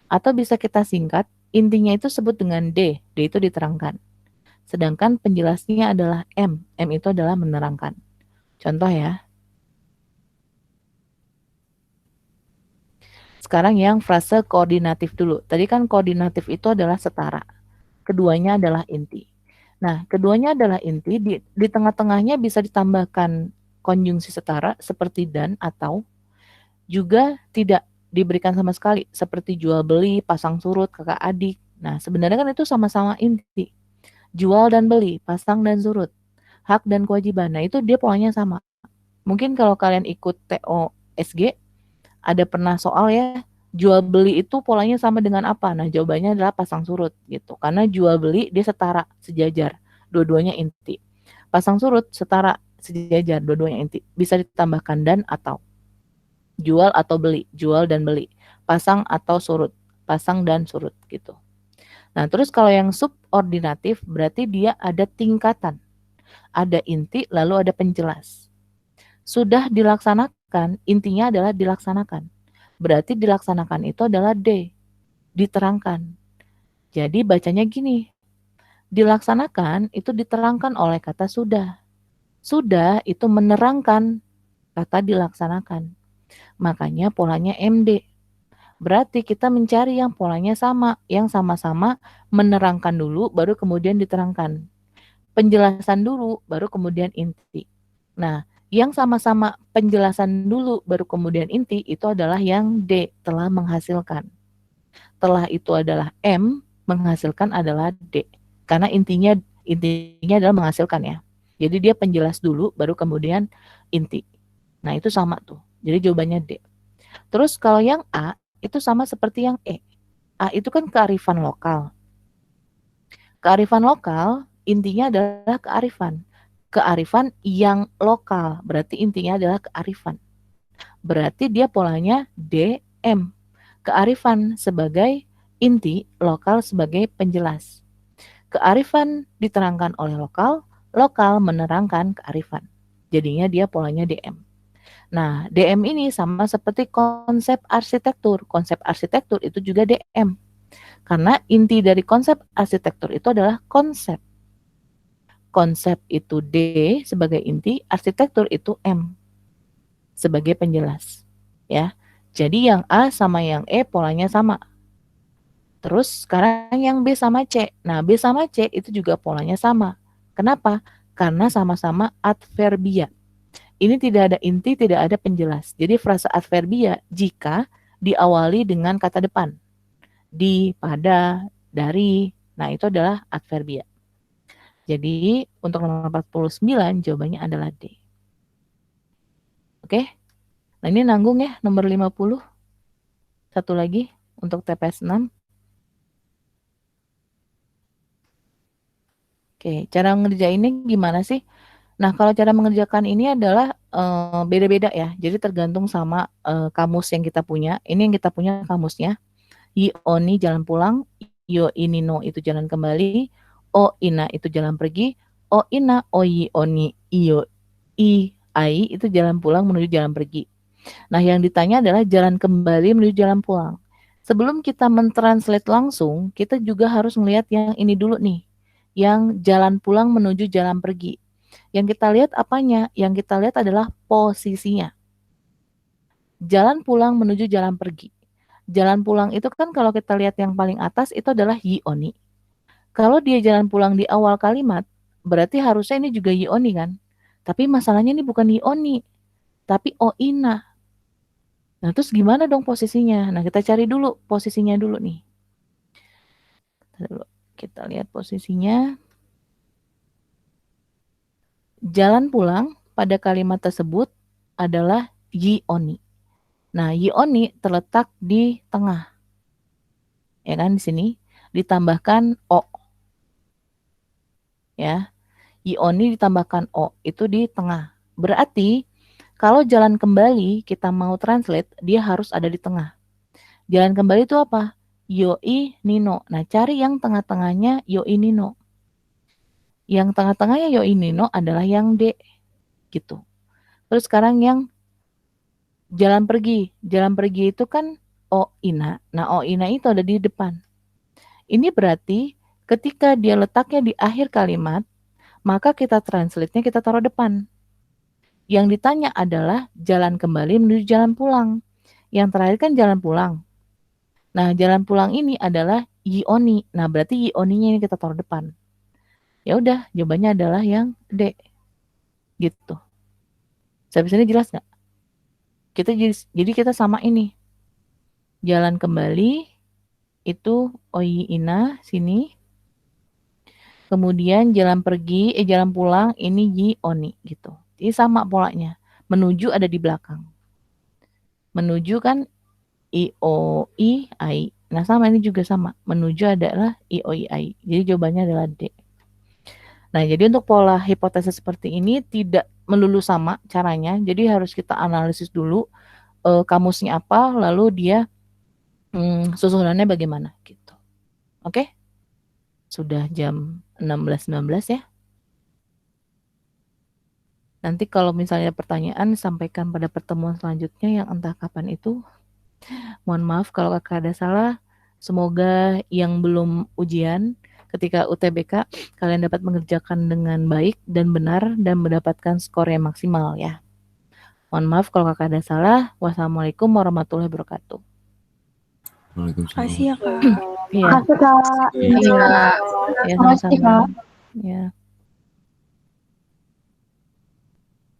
[SPEAKER 1] Atau bisa kita singkat, intinya itu sebut dengan D. D itu diterangkan. Sedangkan penjelasnya adalah M. M itu adalah menerangkan. Contoh ya. Sekarang yang frase koordinatif dulu. Tadi kan koordinatif itu adalah setara. Keduanya adalah inti. Nah, keduanya adalah inti. Di tengah-tengahnya bisa ditambahkan konjungsi setara seperti dan atau, juga tidak diberikan sama sekali seperti jual beli, pasang surut, kakak adik. Nah, sebenarnya kan itu sama-sama inti. Jual dan beli, pasang dan surut, hak dan kewajiban. Nah, itu dia polanya sama. Mungkin kalau kalian ikut TOSG ada pernah soal ya, jual beli itu polanya sama dengan apa? Nah, jawabannya adalah pasang surut gitu. Karena jual beli dia setara, sejajar, dua-duanya inti. Pasang surut setara, sejajar, dua-duanya inti. Bisa ditambahkan dan atau. Jual atau beli, jual dan beli. Pasang atau surut, pasang dan surut gitu. Nah, terus kalau yang subordinatif berarti dia ada tingkatan. Ada inti lalu ada penjelas. Sudah dilaksanakan, intinya adalah dilaksanakan. Berarti dilaksanakan itu adalah D, diterangkan. Jadi bacanya gini, dilaksanakan itu diterangkan oleh kata sudah. Sudah itu menerangkan kata dilaksanakan. Makanya polanya MD. Berarti kita mencari yang polanya sama, yang sama-sama menerangkan dulu, baru kemudian diterangkan. Penjelasan dulu, baru kemudian inti. Nah, yang sama-sama penjelasan dulu, baru kemudian inti, itu adalah yang D, telah menghasilkan. Telah itu adalah M, menghasilkan adalah D. Karena intinya adalah menghasilkan ya. Jadi dia penjelas dulu, baru kemudian inti. Nah, itu sama tuh. Jadi jawabannya D. Terus kalau yang A, itu sama seperti yang E. A itu kan kearifan lokal. Kearifan lokal intinya adalah kearifan. Kearifan yang lokal, berarti intinya adalah kearifan. Berarti dia polanya DM. Kearifan sebagai inti, lokal sebagai penjelas. Kearifan diterangkan oleh lokal, lokal menerangkan kearifan. Jadinya dia polanya DM. Nah, DM ini sama seperti konsep arsitektur. Konsep arsitektur itu juga DM. Karena inti dari konsep arsitektur itu adalah konsep. Konsep itu D sebagai inti, arsitektur itu M sebagai penjelas. Ya. Jadi yang A sama yang E polanya sama. Terus sekarang yang B sama C. Nah, B sama C itu juga polanya sama. Kenapa? Karena sama-sama adverbia. Ini tidak ada inti, tidak ada penjelas. Jadi frasa adverbia jika diawali dengan kata depan. Di, pada, dari. Nah, itu adalah adverbia. Jadi, untuk nomor 49 jawabannya adalah D. Oke? Nah, ini nanggung ya, nomor 50. Satu lagi untuk TPS 6. Oke, cara ngerjainnya gimana sih? Nah, kalau cara mengerjakan ini adalah beda-beda ya. Jadi tergantung sama kamus yang kita punya. Ini yang kita punya kamusnya. Ioni jalan pulang, io inino itu jalan kembali, o ina itu jalan pergi, o ina, o oni, io i ai itu jalan pulang menuju jalan pergi. Nah, yang ditanya adalah jalan kembali menuju jalan pulang. Sebelum kita mentranslate langsung, kita juga harus melihat yang ini dulu nih, yang jalan pulang menuju jalan pergi. Yang kita lihat apanya? Yang kita lihat adalah posisinya. Jalan pulang menuju jalan pergi. Jalan pulang itu kan kalau kita lihat yang paling atas itu adalah yioni. Kalau dia jalan pulang di awal kalimat, berarti harusnya ini juga yioni kan? Tapi masalahnya ini bukan yioni, tapi oina. Nah, terus gimana dong posisinya? Nah, kita cari dulu posisinya dulu nih. Kita lihat posisinya. Jalan pulang pada kalimat tersebut adalah yioni. Nah, yioni terletak di tengah. Ya kan, di sini ditambahkan o. Ya. Yioni ditambahkan o, itu di tengah. Berarti kalau jalan kembali kita mau translate, dia harus ada di tengah. Jalan kembali itu apa? Yoi nino. Nah, cari yang tengah-tengahnya yoi nino. Yang tengah-tengahnya yoi nino adalah yang D. Gitu. Terus sekarang yang jalan pergi. Jalan pergi itu kan o ina. Nah, o ina itu ada di depan. Ini berarti ketika dia letaknya di akhir kalimat, maka kita translate-nya kita taruh depan. Yang ditanya adalah jalan kembali menuju jalan pulang. Yang terakhir kan jalan pulang. Nah, jalan pulang ini adalah yioni. Nah, berarti yioninya ini kita taruh depan. Ya udah, jawabannya adalah yang D. Gitu. Sampai sini jelas nggak? Jadi kita sama ini. Jalan kembali itu oiina sini. Kemudian jalan pergi, jalan pulang ini yioni gitu. Jadi sama polanya. Menuju ada di belakang. Menuju kan I-O-I, I. Nah, sama ini juga sama. Menuju adalah I-O-I, I. Jadi jawabannya adalah D. Nah, jadi untuk pola hipotesis seperti ini tidak melulu sama caranya. Jadi harus kita analisis dulu kamusnya apa, lalu dia susunannya bagaimana gitu. Oke? Sudah jam 16.19 ya. Nanti kalau misalnya pertanyaan sampaikan pada pertemuan selanjutnya yang entah kapan itu. Mohon maaf kalau kakak ada salah. Semoga yang belum ujian ketika UTBK kalian dapat mengerjakan dengan baik dan benar dan mendapatkan skor yang maksimal ya. Mohon maaf kalau kakak ada salah. Wassalamualaikum warahmatullahi wabarakatuh.
[SPEAKER 3] Waalaikumsalam.
[SPEAKER 4] Makasih ya, Kak.
[SPEAKER 1] Iya.
[SPEAKER 4] Makasih, Kak.
[SPEAKER 1] Iya. Ya,
[SPEAKER 4] Makasih,
[SPEAKER 1] sama-sama.
[SPEAKER 4] Kak.
[SPEAKER 1] Ya.